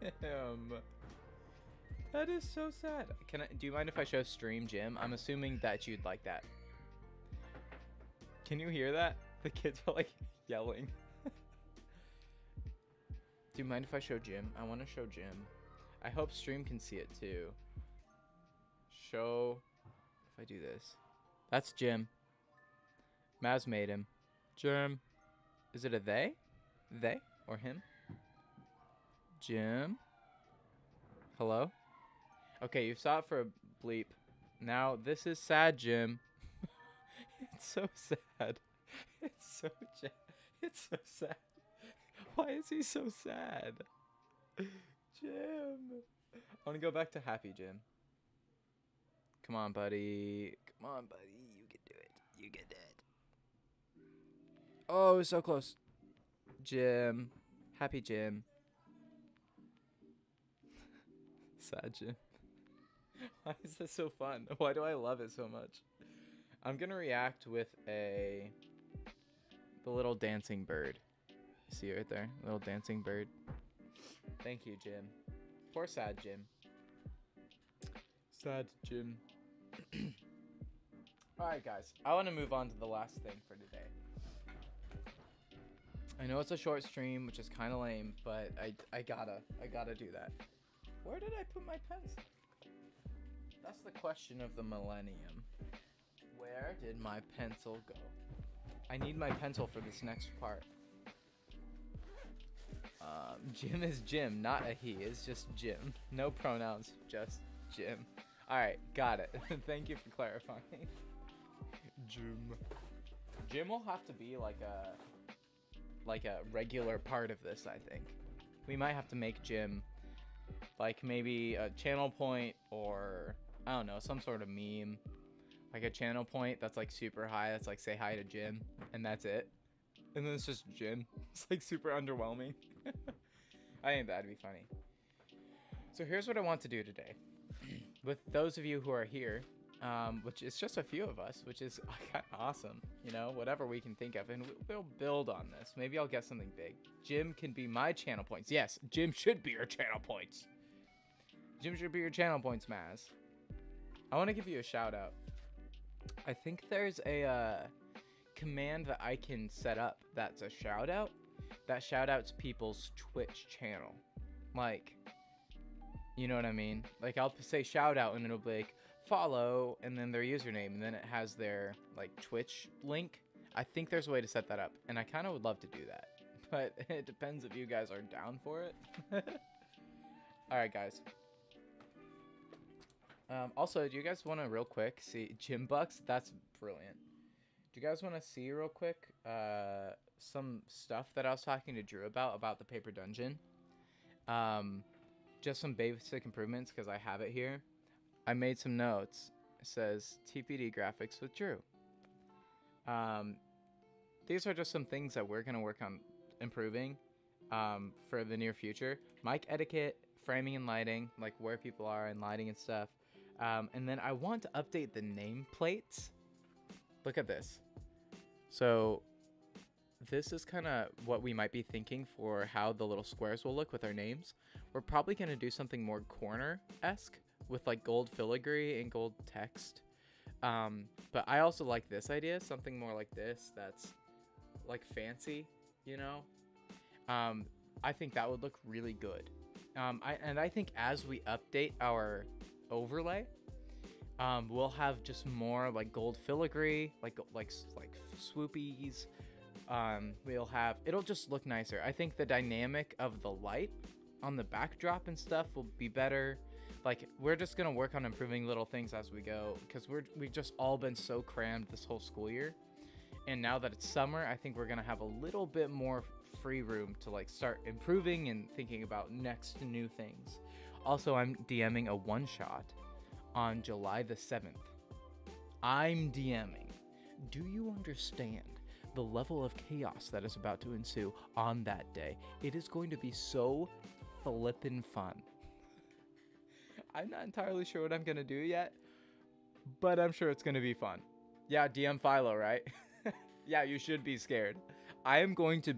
That is so sad. Do you mind if I show stream Jim? I'm assuming that you'd like that. Can you hear that? The kids are like yelling. Do you mind if I show Jim? I want to show Jim. I hope stream can see it too. Show. If I do this. That's Jim. Maz made him. Jim. Is it a they? They or him? Jim. Hello? Okay, you saw it for a bleep. Now this is sad Jim. It's so sad. It's so sad. Why is he so sad? Jim. I want to go back to happy Jim. Come on, buddy. Come on, buddy. You can do it. You can do it. Oh, so close. Jim. Happy Jim. Sad Jim. Why is this so fun? Why do I love it so much? I'm gonna react with the little dancing bird. See it right there? Little dancing bird. Thank you, Jim. Poor sad Jim. Sad Jim. Alright, guys. I want to move on to the last thing for today. I know it's a short stream, which is kind of lame, but I gotta do that. Where did I put my pencil? That's the question of the millennium. Where did my pencil go? I need my pencil for this next part. Jim is Jim, not a he. It's just Jim. No pronouns, just Jim. Alright, got it. Thank you for clarifying. Jim. Jim will have to be like a regular part of this, I think. We might have to make Jim like maybe a channel point or I don't know, some sort of meme. Like a channel point that's like super high, that's like say hi to Jim, and that's it. And then it's just Jim. It's like super underwhelming. I think that'd be funny. So here's what I want to do today. With those of you who are here, which is just a few of us, which is kind of awesome, you know, whatever we can think of, and we'll build on this. Maybe I'll get something big. Jim can be my channel points. Yes, Jim should be your channel points. Jim should be your channel points, Maz. I want to give you a shout out. I think there's a command that I can set up that's a shout out that shout outs people's Twitch channel. Like, You know what I mean? Like I'll say shout out and it'll be like follow and then their username and then it has their like Twitch link. I think there's a way to set that up and I kind of would love to do that, but it depends if you guys are down for it. All right, guys. Also, do you guys want to real quick see Gym Bucks? That's brilliant. Do you guys want to see real quick some stuff that I was talking to Drew about the paper dungeon? Just some basic improvements because I have it here. I made some notes. It says TPD graphics with Drew. These are just some things that we're gonna work on improving for the near future. Mic etiquette, framing and lighting, like where people are and lighting and stuff. And then I want to update the nameplates. Look at this. So this is kind of what we might be thinking for how the little squares will look with our names. We're probably going to do something more corner-esque with like gold filigree and gold text. But I also like this idea, something more like this that's like fancy, you know? I think that would look really good. I think as we update our overlay, we'll have just more like gold filigree, like swoopies. It'll just look nicer. I think the dynamic of the light on the backdrop and stuff will be better. Like we're just gonna work on improving little things as we go because we've just all been so crammed this whole school year, and now that it's summer, I think we're gonna have a little bit more free room to like start improving and thinking about next new things. Also, I'm DMing a one-shot on July the 7th. I'm DMing. Do you understand the level of chaos that is about to ensue on that day? It is going to be so flippin' fun. I'm not entirely sure what I'm gonna do yet, but I'm sure it's gonna be fun. Yeah, DM Philo, right? Yeah, you should be scared. I am going to...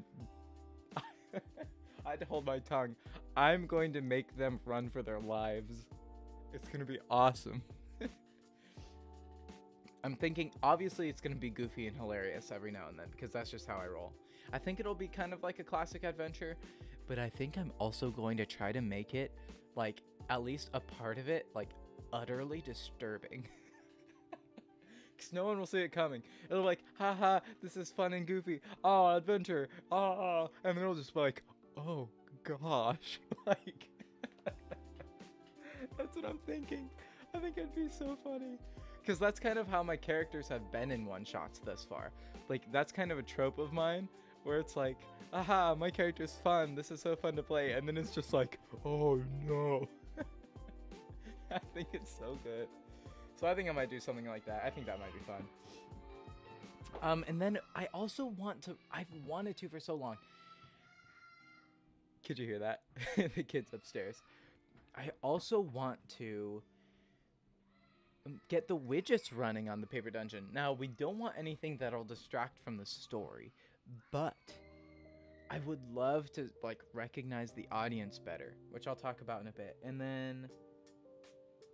I had to hold my tongue. I'm going to make them run for their lives. It's gonna be awesome. I'm thinking, obviously, it's gonna be goofy and hilarious every now and then because that's just how I roll. I think it'll be kind of like a classic adventure, but I think I'm also going to try to make it, like, at least a part of it, like, utterly disturbing. Because no one will see it coming. It'll be like, haha, this is fun and goofy. Oh, adventure. Oh, and then it'll just be like, oh, gosh. Like, that's what I'm thinking. I think it'd be so funny. Because that's kind of how my characters have been in one-shots thus far. Like, that's kind of a trope of mine, where it's like, aha, my character's fun, this is so fun to play, and then it's just like, oh no. I think it's so good. So I think I might do something like that. I think that might be fun. And then I also want to, I've wanted to for so long. Could you hear that? The kids upstairs. I also want to get the widgets running on the paper dungeon. Now, we don't want anything that'll distract from the story, but I would love to like recognize the audience better, which I'll talk about in a bit. And then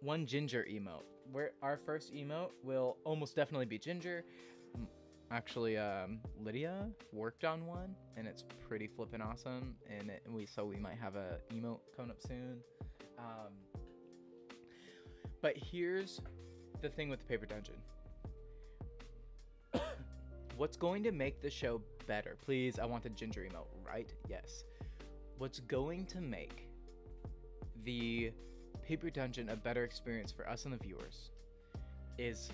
one ginger emote, where our first emote will almost definitely be ginger. Actually, Lydia worked on one and it's pretty flippin' awesome, and we might have a emote coming up soon. But here's the thing with the paper dungeon. What's going to make the show better? Please, I want the ginger emote, right? Yes. What's going to make the paper dungeon a better experience for us and the viewers is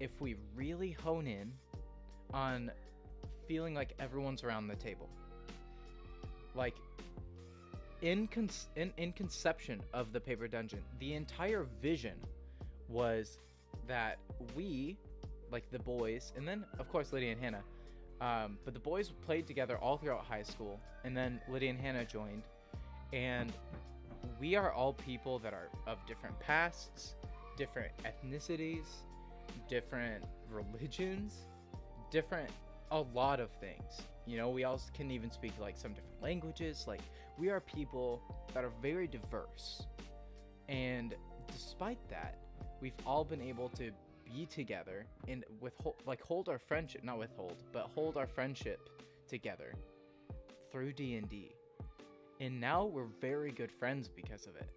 if we really hone in on feeling like everyone's around the table. Like, in conception of the paper dungeon, the entire vision was that we, like the boys, and then of course Lydia and Hannah, but the boys played together all throughout high school, and then Lydia and Hannah joined, and we are all people that are of different pasts, different ethnicities, different religions, a lot of things. You know, we all can even speak like some different languages. Like, we are people that are very diverse, and despite that, we've all been able to be together and hold our friendship, not withhold, but hold our friendship together through D&D. And now we're very good friends because of it.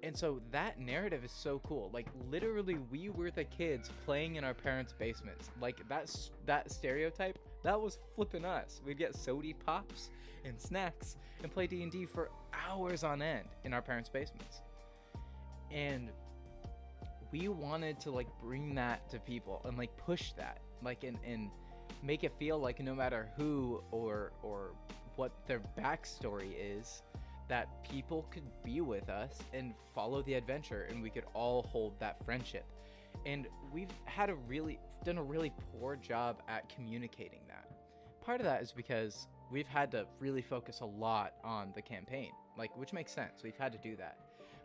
And so that narrative is so cool. Like, literally, we were the kids playing in our parents' basements. Like, that stereotype, that was flipping us. We'd get sody pops and snacks and play D&D for hours on end in our parents' basements. And we wanted to, like, bring that to people and, like, push that. Like, and make it feel like no matter who or what their backstory is, that people could be with us and follow the adventure, and we could all hold that friendship. And we've done a really poor job at communicating that. Part of that is because we've had to really focus a lot on the campaign, like, which makes sense. We've had to do that.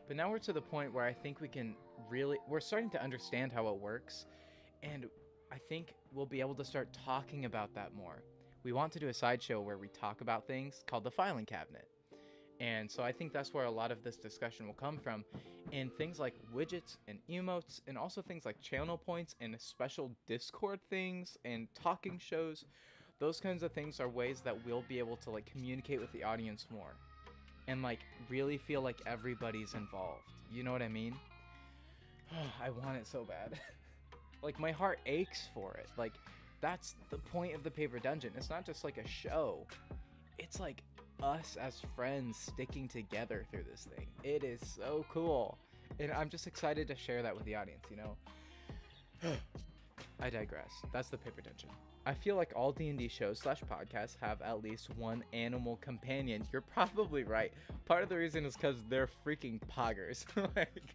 But now we're to the point where I think we're starting to understand how it works, and I think we'll be able to start talking about that more. We want to do a sideshow where we talk about things called the filing cabinet. And so I think that's where a lot of this discussion will come from, and things like widgets and emotes, and also things like channel points and special Discord things and talking shows. Those kinds of things are ways that we'll be able to, like, communicate with the audience more and, like, really feel like everybody's involved. You know what I mean? I want it so bad. Like, my heart aches for it. Like, that's the point of the Paper Dungeon. It's not just like a show. It's like us as friends sticking together through this thing. It is so cool, and I'm just excited to share that with the audience, you know. I digress. That's the Paper Dungeon. I feel like all D&D shows / podcasts have at least one animal companion. You're probably right. Part of the reason is because they're freaking poggers. Like,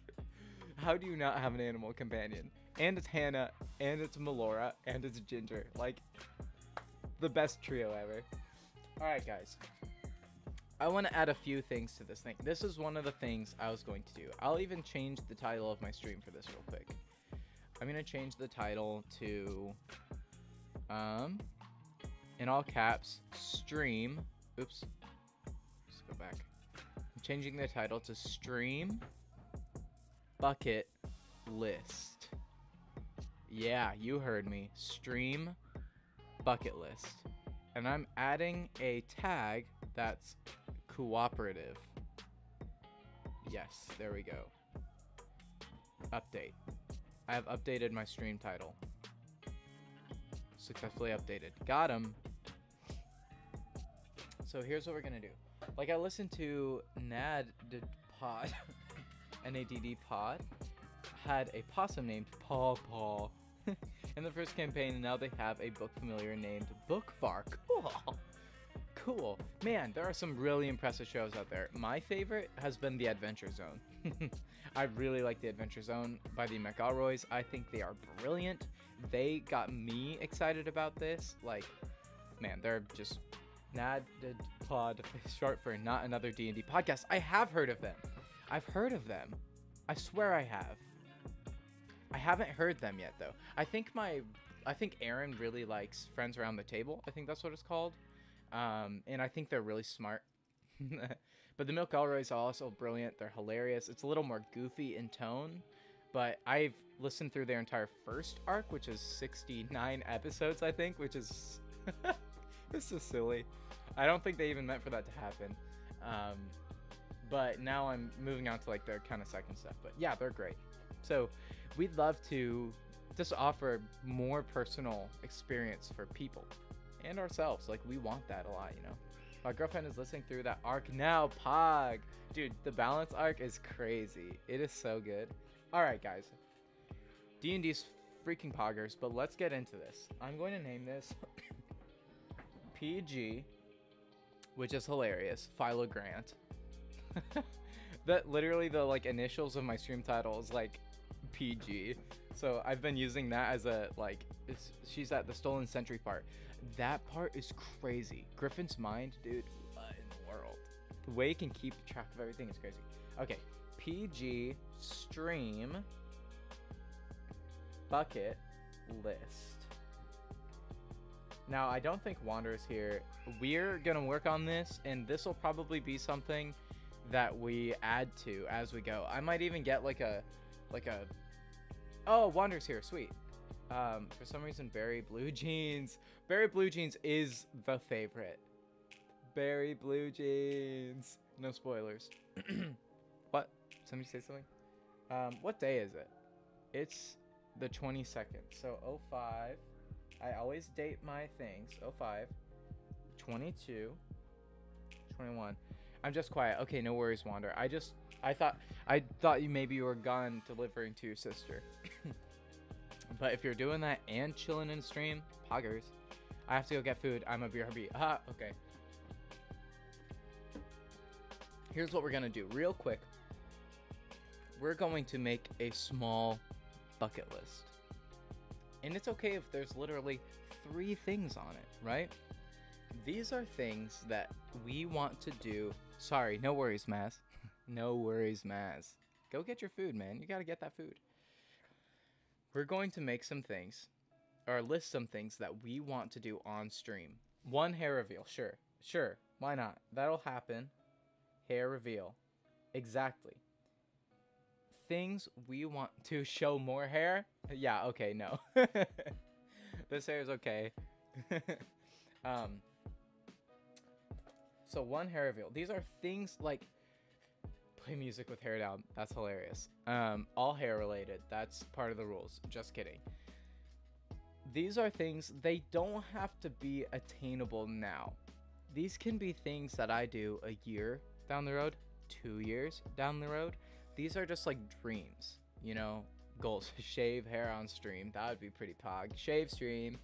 how do you not have an animal companion? And it's Hannah, and it's Melora, and it's Ginger. Like, the best trio ever. Alright, guys. I want to add a few things to this thing. This is one of the things I was going to do. I'll even change the title of my stream for this real quick. I'm going to change the title to, in all caps, stream. Oops. Let's go back. I'm changing the title to Stream Bucket List. Yeah, you heard me. Stream Bucket List. And I'm adding a tag that's cooperative. Yes, there we go. Update. I have updated my stream title. Successfully updated. Got him. So here's what we're gonna do. Like, I listened to Nad Pod, NADD Pod, had a possum named Paw Paw in the first campaign, and now they have a book familiar named Bookvar. Cool. Cool. Man, there are some really impressive shows out there. My favorite has been The Adventure Zone. I really like The Adventure Zone by the McElroys. I think they are brilliant. They got me excited about this. Like, man, they're just Nad Pod, short for Not Another D&D Podcast. I have heard of them. I've heard of them. I swear I have. I haven't heard them yet, though. I think Aaron really likes Friends Around the Table. I think that's what it's called. And I think they're really smart. But the McElroys are also brilliant. They're hilarious. It's a little more goofy in tone, but I've listened through their entire first arc, which is 69 episodes, I think, which is it's just silly. I don't think they even meant for that to happen. But now I'm moving on to, like, their kind of second stuff. But yeah, they're great. So we'd love to just offer more personal experience for people and ourselves. Like, we want that a lot, you know. My girlfriend is listening through that arc now. Pog. Dude, the balance arc is crazy. It is so good. Alright, guys. D&D's freaking poggers, but let's get into this. I'm going to name this PG, which is hilarious. Philogrant. That literally the, like, initials of my stream title is, like, PG. So I've been using that as a, like, she's at the Stolen Century part. That part is crazy. Griffin's mind, dude, what in the world? The way he can keep track of everything is crazy. Okay, PG stream bucket list. Now, I don't think Wander's here. We're gonna work on this, and this will probably be something that we add to as we go. I might even get like a oh, Wander's here, sweet. For some reason, Berry Blue Jeans. Berry Blue Jeans is the favorite. Berry Blue Jeans. No spoilers. What? somebody say something? What day is it? It's the 22nd. So 05. I always date my things. 05, 22, 21. I'm just quiet. Okay, no worries, Wander. I thought you were gone delivering to your sister. But if you're doing that and chilling in stream, poggers. I have to go get food. I'm a BRB. Ah, okay. Here's what we're gonna do real quick. We're going to make a small bucket list. And it's okay if there's literally 3 things on it, right? These are things that we want to do. Sorry, no worries, Maz. No worries, Maz. Go get your food, man. You gotta get that food. We're going to make some things, or list some things that we want to do on stream. 1 hair reveal, sure, why not? That'll happen. Hair reveal, exactly. Things we want to show more hair. Yeah, okay, no. This hair is okay. So 1 hair reveal. These are things like play music with hair down. That's hilarious. All hair related. That's part of the rules. Just kidding. These are things, they don't have to be attainable now. These can be things that I do a year down the road, 2 years down the road. These are just like dreams, you know, goals. Shave hair on stream. That would be pretty pog. Shave stream.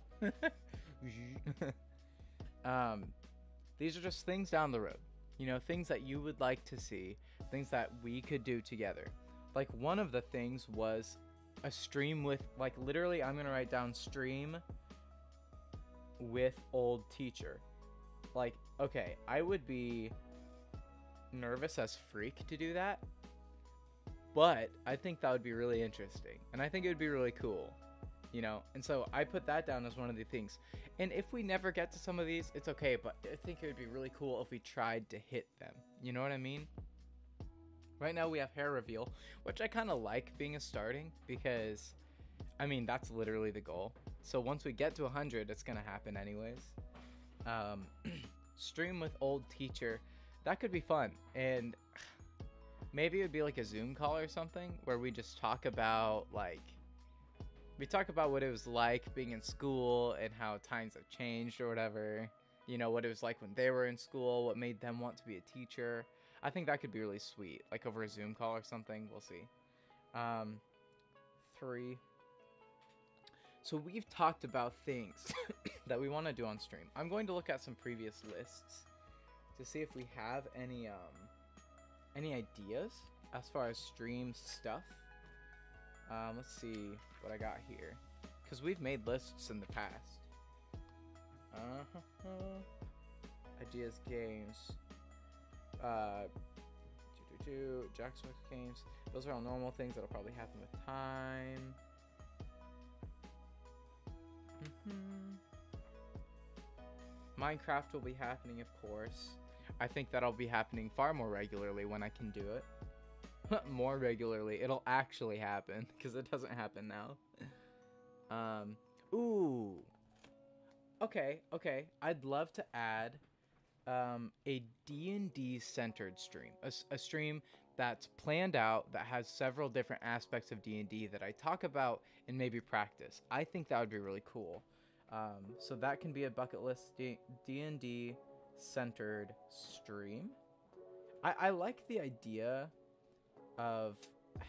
These are just things down the road, you know, things that you would like to see, things that we could do together. Like one of the things was a stream with, like, literally I'm gonna write down stream with old teacher. Like, okay, I would be nervous as freak to do that, but I think that would be really interesting, and I think it would be really cool, you know. And so I put that down as one of the things. And if we never get to some of these, it's okay, but I think it would be really cool if we tried to hit them, you know what I mean? Right now we have hair reveal, which I kind of like being a starting, because I mean that's literally the goal. So once we get to 100, it's gonna happen anyways. Stream with old teacher, that could be fun. And maybe it would be like a Zoom call or something where we just talk about, like, we talk about what it was like being in school and how times have changed or whatever, you know, what it was like when they were in school, what made them want to be a teacher. I think that could be really sweet, like over a Zoom call or something. We'll see. 3. So we've talked about things that we want to do on stream. I'm going to look at some previous lists to see if we have any ideas as far as stream stuff. Let's see what I got here, because we've made lists in the past. Ideas, games, Jackson's games. Those are all normal things that'll probably happen with time. Minecraft will be happening, of course. I think that'll be happening far more regularly when I can do it. More regularly. It'll actually happen, because it doesn't happen now. Ooh. Okay. I'd love to add a D&D centered stream. A stream that's planned out, that has several different aspects of D&D that I talk about and maybe practice. I think that would be really cool. So that can be a bucket list D&D centered stream. I like the idea of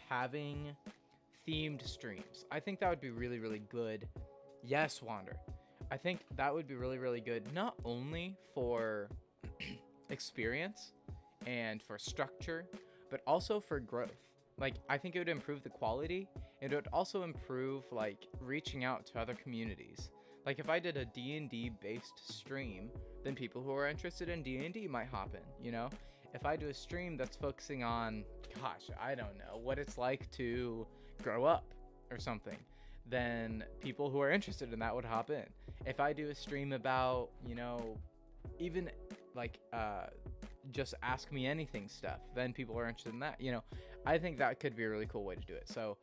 having themed streams. I think that would be really, really good. Yes, Wander. I think that would be really, really good, not only for experience and for structure, but also for growth. Like, I think it would improve the quality. It would also improve, like, reaching out to other communities. Like, if I did a D&D based stream, then people who are interested in D&D might hop in, you know? If I do a stream that's focusing on, gosh, I don't know, what it's like to grow up or something, then people who are interested in that would hop in. If I do a stream about, you know, even like just ask me anything stuff, then people are interested in that, you know. I think that could be a really cool way to do it. So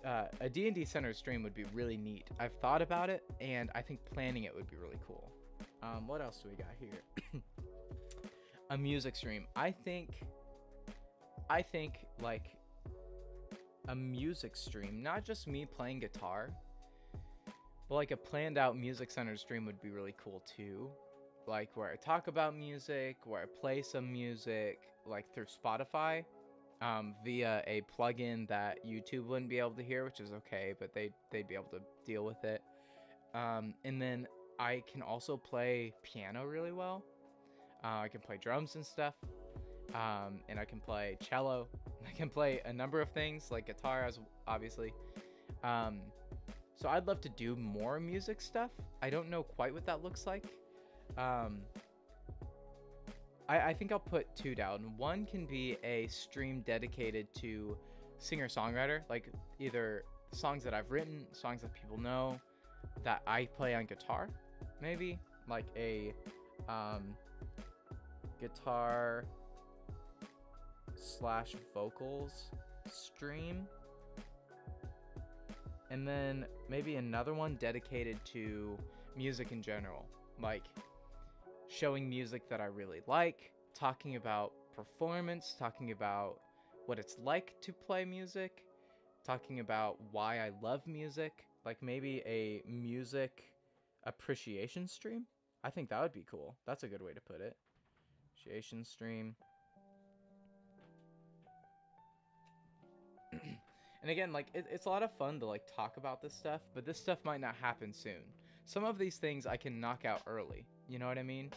a D&D centered stream would be really neat. I've thought about it, and I think planning it would be really cool. What else do we got here? A music stream. I think like a music stream, not just me playing guitar, but like a planned out music centered stream would be really cool too. Like where I talk about music, where I play some music, like through Spotify, via a plugin that YouTube wouldn't be able to hear, which is okay, but they'd be able to deal with it. And then I can also play piano really well. I can play drums and stuff. And I can play cello. I can play a number of things like guitar, as obviously. So I'd love to do more music stuff. I don't know quite what that looks like. I think I'll put two down. One can be a stream dedicated to singer-songwriter, like either songs that I've written, songs that people know, that I play on guitar, maybe like a guitar / vocals stream. And then maybe another one dedicated to music in general, like showing music that I really like, talking about performance, talking about what it's like to play music, talking about why I love music, like maybe a music appreciation stream. I think that would be cool. That's a good way to put it. Appreciation stream. And again, like it's a lot of fun to like talk about this stuff, but this stuff might not happen soon. Some of these things I can knock out early. You know what I mean?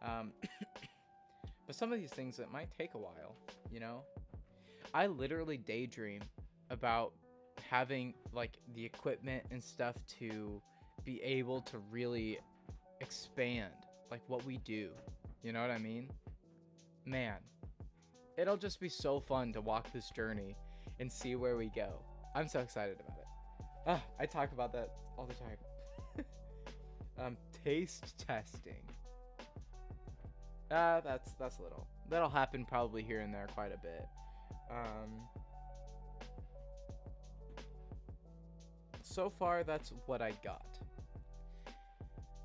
But some of these things, it might take a while, you know? I literally daydream about having like the equipment and stuff to be able to really expand like what we do. You know what I mean? Man, it'll just be so fun to walk this journey and see where we go. I'm so excited about it. I talk about that all the time. Taste testing. That's little. That'll happen probably here and there quite a bit. So far, that's what I got.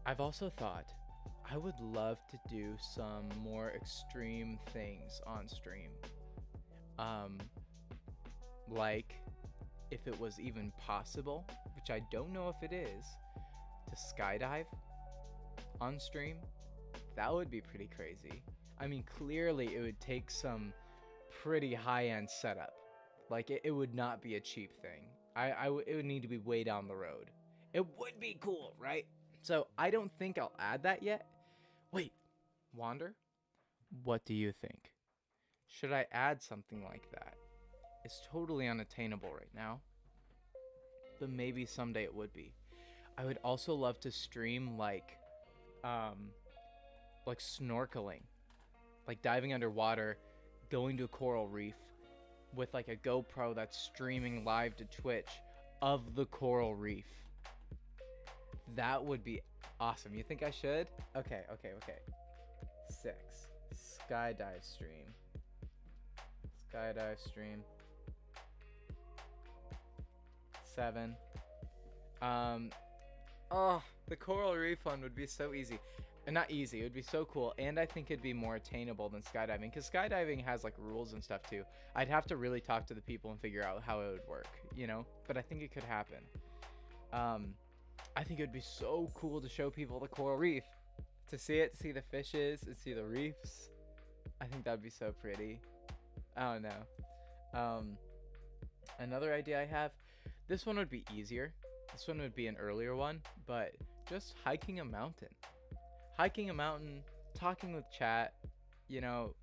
I've also thought I would love to do some more extreme things on stream. Like if it was even possible, which I don't know if it is, to skydive on stream. That would be pretty crazy. I mean, clearly it would take some pretty high-end setup. Like it would not be a cheap thing. It would need to be way down the road. It would be cool, right? So I don't think I'll add that yet. Wait, Wander? What do you think? Should I add something like that? It's totally unattainable right now, but maybe someday it would be. I would also love to stream like snorkeling, like diving underwater, going to a coral reef with like a GoPro that's streaming live to Twitch of the coral reef. That would be awesome. You think I should? Okay. 6. Skydive stream. 7. The coral reef one would be so easy. Not easy, it would be so cool, and I think it'd be more attainable than skydiving, because skydiving has like rules and stuff too. I'd have to really talk to the people and figure out how it would work, you know, but I think it could happen. I think it would be so cool to show people the coral reef, to see it, see the fishes, and see the reefs. I think that'd be so pretty. I don't know. Another idea I have, this one would be easier. This one would be an earlier one, but just hiking a mountain. Hiking a mountain, talking with chat, you know,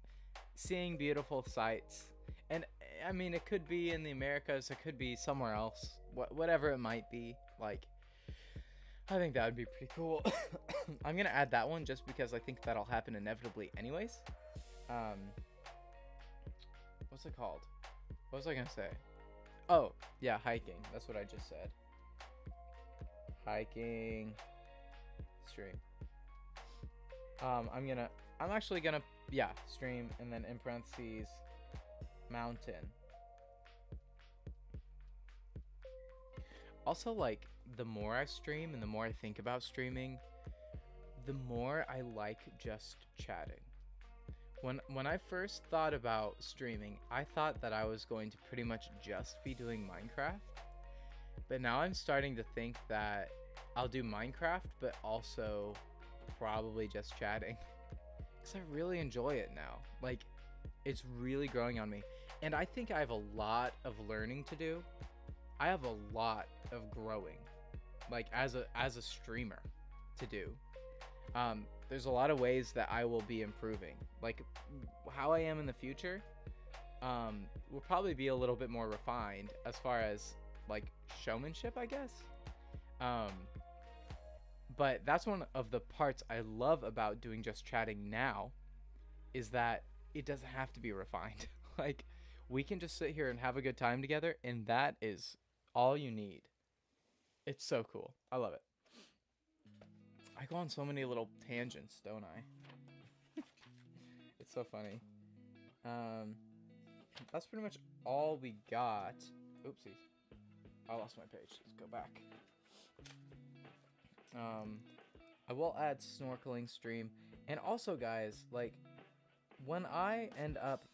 seeing beautiful sights. And I mean, it could be in the Americas, it could be somewhere else, whatever it might be. Like, I think that would be pretty cool. I'm gonna add that one just because I think that'll happen inevitably anyways. What's it called? What was I gonna say? Oh, yeah, hiking. That's what I just said. Hiking stream. I'm actually gonna, yeah, stream, and then in parentheses, mountain. Also, like, the more I stream and the more I think about streaming, the more I like just chatting. When I first thought about streaming, I thought that I was going to pretty much just be doing Minecraft. But now I'm starting to think that I'll do Minecraft, but also probably just chatting. Because I really enjoy it now. Like, it's really growing on me. And I think I have a lot of learning to do. I have a lot of growing, like as a streamer, to do. There's a lot of ways that I will be improving. Like how I am in the future, will probably be a little bit more refined as far as like showmanship, I guess. But that's one of the parts I love about doing just chatting now, is that it doesn't have to be refined. Like we can just sit here and have a good time together, and that is all you need. It's so cool. I love it. I go on so many little tangents, don't I? It's so funny. That's pretty much all we got. Oopsies. I lost my page. Let's go back. I will add snorkeling stream. And also, guys, like, when I end up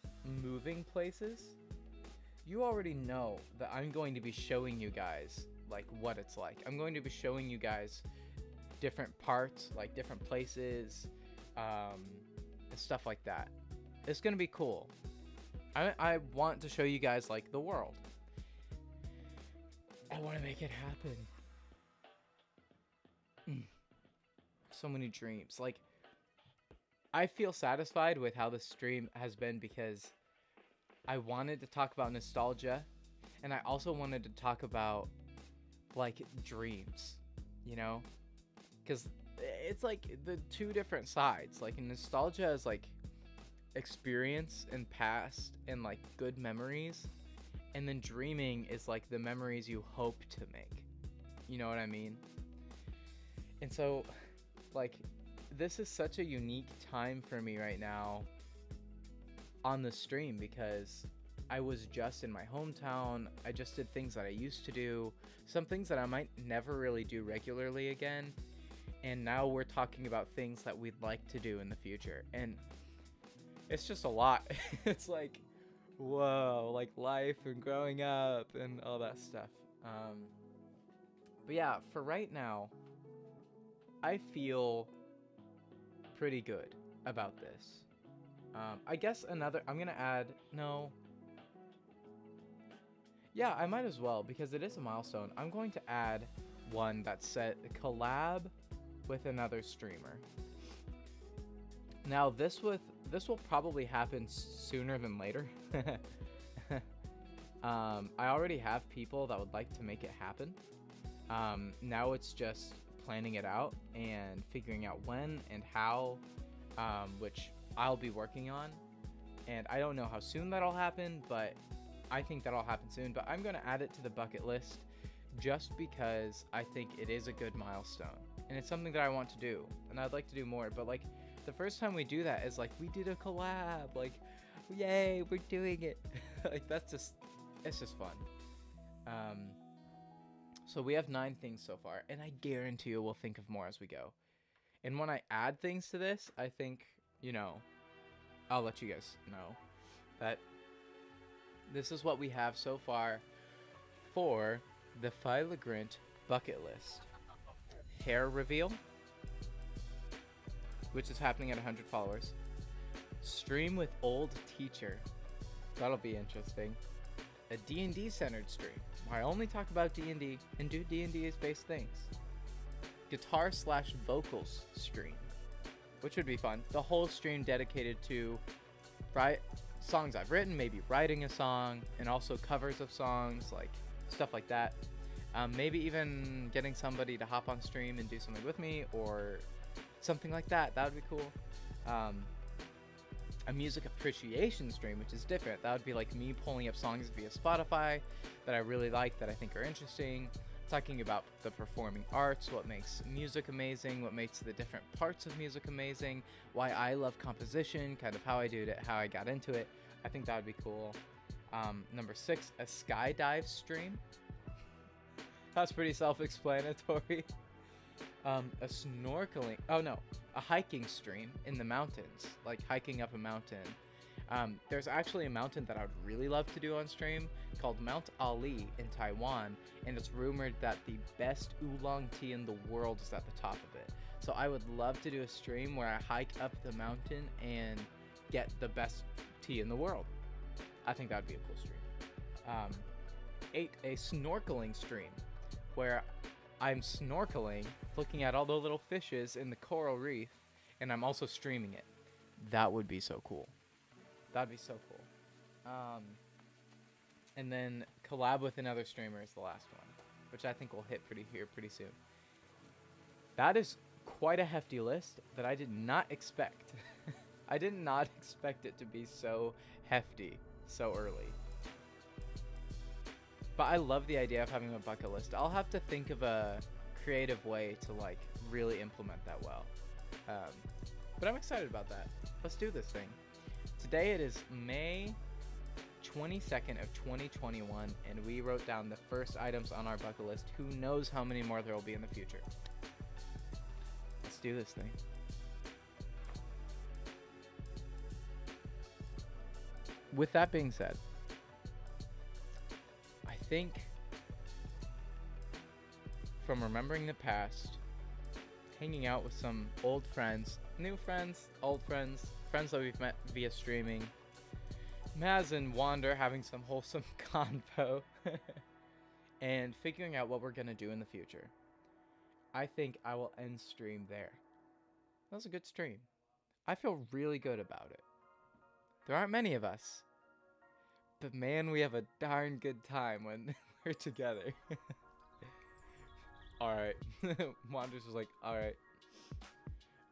moving places, you already know that I'm going to be showing you guys, like, what it's like. I'm going to be showing you guys different parts, like, different places, and stuff like that. It's going to be cool. I want to show you guys, like, the world. I want to make it happen. So many dreams. Like, I feel satisfied with how the stream has been because I wanted to talk about nostalgia, and I also wanted to talk about, like, dreams, you know? Because it's, like, the two different sides. Like, nostalgia is, like, experience and past and, like, good memories. And then dreaming is, like, the memories you hope to make. You know what I mean? And so, like, this is such a unique time for me right now on the stream because I was just in my hometown. I just did things that I used to do, some things that I might never really do regularly again. And now we're talking about things that we'd like to do in the future. And it's just a lot. It's like, whoa, like life and growing up and all that stuff. But yeah, for right now, I feel pretty good about this. I guess another, I'm gonna add, no. Yeah, I might as well, because it is a milestone. I'm going to add one that said collab with another streamer. Now this will probably happen sooner than later. I already have people that would like to make it happen. Now it's just planning it out and figuring out when and how, which I'll be working on. And I don't know how soon that'll happen, but I think that'll happen soon. But I'm going to add it to the bucket list just because I think it is a good milestone. And it's something that I want to do. And I'd like to do more. But, like, the first time we do that is, like, we did a collab. Like, yay, we're doing it. Like, that's just, it's just fun. So we have 9 things so far. And I guarantee you we'll think of more as we go. And when I add things to this, I think, you know, I'll let you guys know that this is what we have so far for the Philogrant bucket list. Hair reveal, which is happening at 100 followers. Stream with old teacher. That'll be interesting. A D&D centered stream where I only talk about D&D and do D&D based things. Guitar/vocals stream, which would be fun. The whole stream dedicated to songs I've written, maybe writing a song, and also covers of songs, like stuff like that. Maybe even getting somebody to hop on stream and do something with me, or something like that. That would be cool. A music appreciation stream, which is different. That would be like me pulling up songs via Spotify that I really like, that I think are interesting. Talking about the performing arts, what makes music amazing, what makes the different parts of music amazing, why I love composition, kind of how I do it, how I got into it. I think that would be cool. Number 6, a skydive stream. That's pretty self-explanatory. A snorkeling. Oh no, a hiking stream in the mountains, like hiking up a mountain. There's actually a mountain that I would really love to do on stream called Mount Ali in Taiwan, and it's rumored that the best oolong tea in the world is at the top of it. So I would love to do a stream where I hike up the mountain and get the best tea in the world. I think that would be a cool stream. 8, a snorkeling stream where I'm snorkeling, looking at all the little fishes in the coral reef, and I'm also streaming it. That would be so cool. That'd be so cool. And then collab with another streamer is the last one, which I think will hit pretty soon. That is quite a hefty list that I did not expect. I did not expect it to be so hefty so early. But I love the idea of having a bucket list. I'll have to think of a creative way to like really implement that well. But I'm excited about that. Let's do this thing. Today it is May 22nd of 2021, and we wrote down the first items on our bucket list. Who knows how many more there will be in the future. Let's do this thing. With that being said, I think from remembering the past, hanging out with some old friends, new friends, old friends, friends that we've met via streaming, Maz and Wander having some wholesome convo, and figuring out what we're going to do in the future, I think I will end stream there. That was a good stream. I feel really good about it. There aren't many of us, but man, we have a darn good time when we're together. Alright. Wander's was like, alright.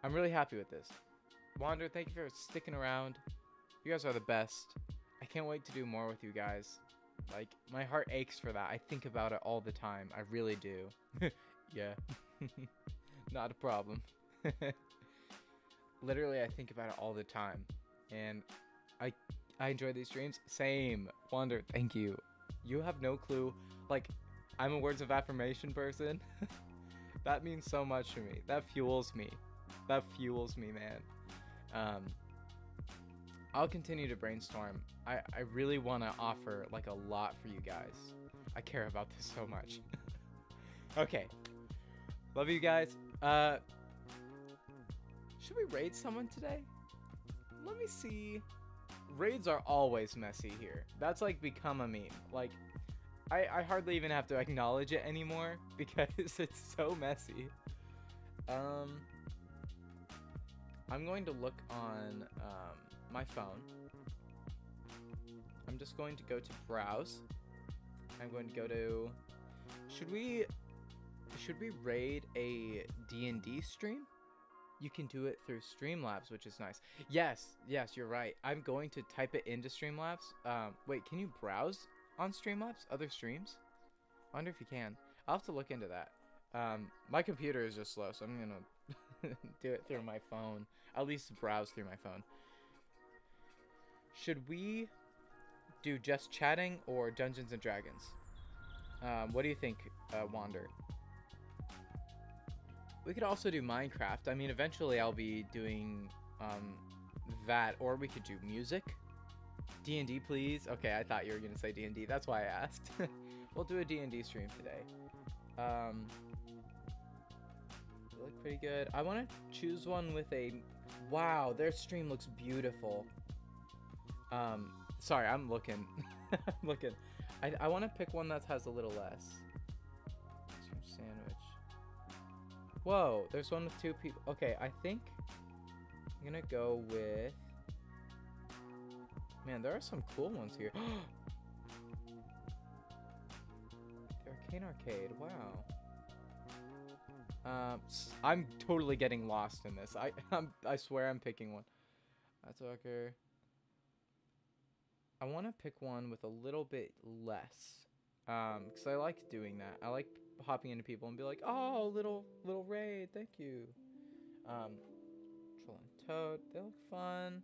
I'm really happy with this. Wander, thank you for sticking around. You guys are the best. I can't wait to do more with you guys. Like, my heart aches for that. I think about it all the time. I really do. Yeah. Not a problem. Literally, I think about it all the time. And I enjoy these streams. Same. Wander, thank you. You have no clue. Like, I'm a words of affirmation person. That means so much to me. That fuels me. That fuels me, man. I'll continue to brainstorm. I really want to offer, like, a lot for you guys. I care about this so much. Okay. Love you guys. Should we raid someone today? Let me see. Raids are always messy here. That's like become a meme. Like, I hardly even have to acknowledge it anymore because it's so messy. I'm going to look on my phone. I'm just going to go to browse. I'm going to go to, should we raid a D&D stream? You can do it through Streamlabs, which is nice. Yes, you're right. I'm going to type it into Streamlabs. Wait, can you browse on Streamlabs? Other streams? I wonder if you can. I'll have to look into that. My computer is just slow, so I'm gonna do it through my phone. At least browse through my phone. Should we do just chatting or Dungeons and Dragons? What do you think, Wander? We could also do Minecraft. I mean, eventually I'll be doing that, or we could do music. D&D, please. Okay, I thought you were going to say D&D. That's why I asked. We'll do a D&D stream today. They look pretty good. I want to choose one with a... Wow, their stream looks beautiful. Sorry, I'm looking. I'm looking. I want to pick one that has a little less. Sandwich. Whoa, there's one with 2 people. Okay, I think I'm gonna go with... Man, there are some cool ones here. The Arcane Arcade, wow. I'm totally getting lost in this. I swear I'm picking one. That's okay. I want to pick one with a little bit less. Because I like doing that. I like hopping into people and be like, oh, little raid, thank you. Troll and Toad, they look fun.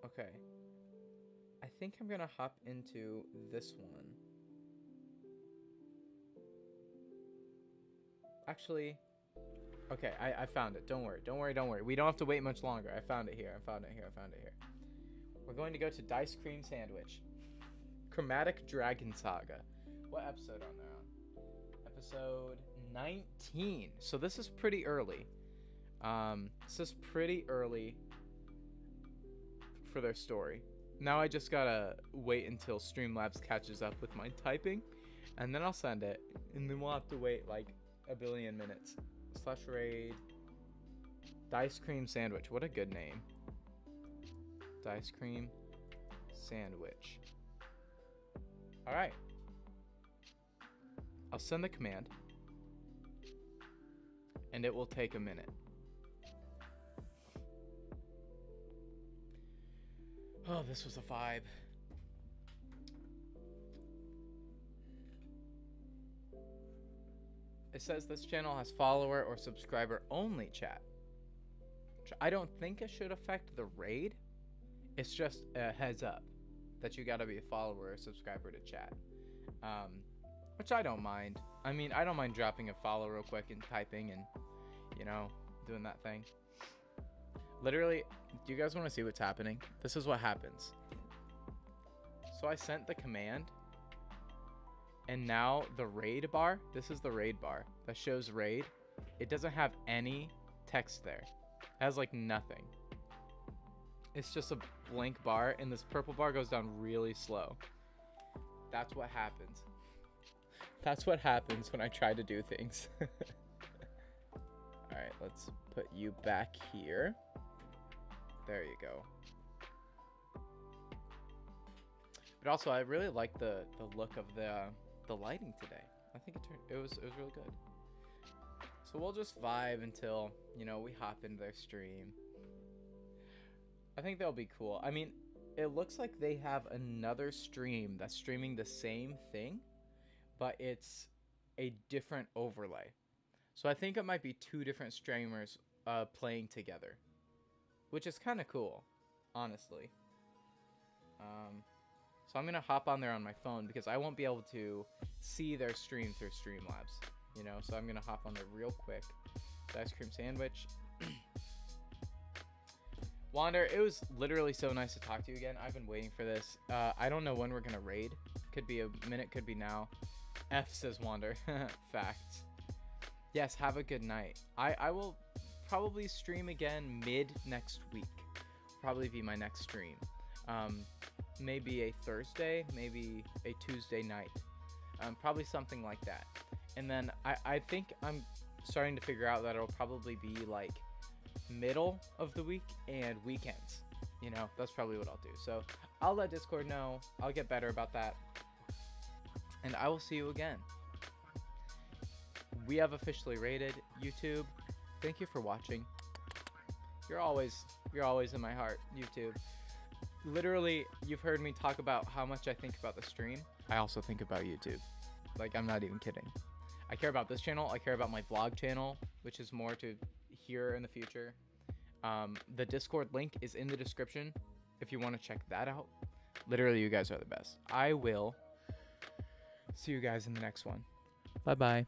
Okay. I think I'm gonna hop into this one. Actually, okay, I found it. Don't worry, don't worry, don't worry. We don't have to wait much longer. I found it here. I found it here. I found it here. We're going to go to Dice Cream Sandwich. Chromatic Dragon Saga. What episode are they on? Episode 19. So this is pretty early. This is pretty early for their story. Now I just gotta wait until Streamlabs catches up with my typing, and then I'll send it, and then we'll have to wait like a billion minutes. / raid Dice Cream Sandwich. What a good name. Dice Cream Sandwich. Alright. I'll send the command, and it will take a minute. Oh, this was a vibe. It says this channel has follower or subscriber only chat. I don't think it should affect the raid. It's just a heads up that you gotta be a follower or subscriber to chat. Which I don't mind. I mean, I don't mind dropping a follow real quick and typing and, you know, doing that thing. Literally, do you guys want to see what's happening? This is what happens. So I sent the command, and now the raid bar, this is the raid bar that shows raid. It doesn't have any text there. It has like nothing. It's just a blank bar, and this purple bar goes down really slow. That's what happens. That's what happens when I try to do things. Alright, let's put you back here. There you go. But also, I really like the look of the lighting today. I think it was really good. So we'll just vibe until, you know, we hop into their stream. I think that'll be cool. I mean, it looks like they have another stream that's streaming the same thing, but it's a different overlay. So I think it might be 2 different streamers playing together, which is kind of cool, honestly. So I'm gonna hop on there on my phone because I won't be able to see their stream through Streamlabs, you know. So I'm gonna hop on there real quick. Ice cream sandwich. Wander, it was literally so nice to talk to you again. I've been waiting for this. I don't know when we're gonna raid. Could be a minute, could be now. F says Wander. Fact. Yes, have a good night. I will probably stream again mid next week. Probably be my next stream. Maybe a Thursday, maybe a Tuesday night. Probably something like that. And then I think I'm starting to figure out that it'll probably be like middle of the week and weekends. You know, that's probably what I'll do. So I'll let Discord know. I'll get better about that. And I will see you again. We have officially raided YouTube. Thank you for watching. You're always in my heart, YouTube. Literally, you've heard me talk about how much I think about the stream. I also think about YouTube. Like, I'm not even kidding. I care about this channel. I care about my vlog channel, which is more to hear in the future. The Discord link is in the description if you want to check that out. Literally, you guys are the best. I will see you guys in the next one. Bye-bye.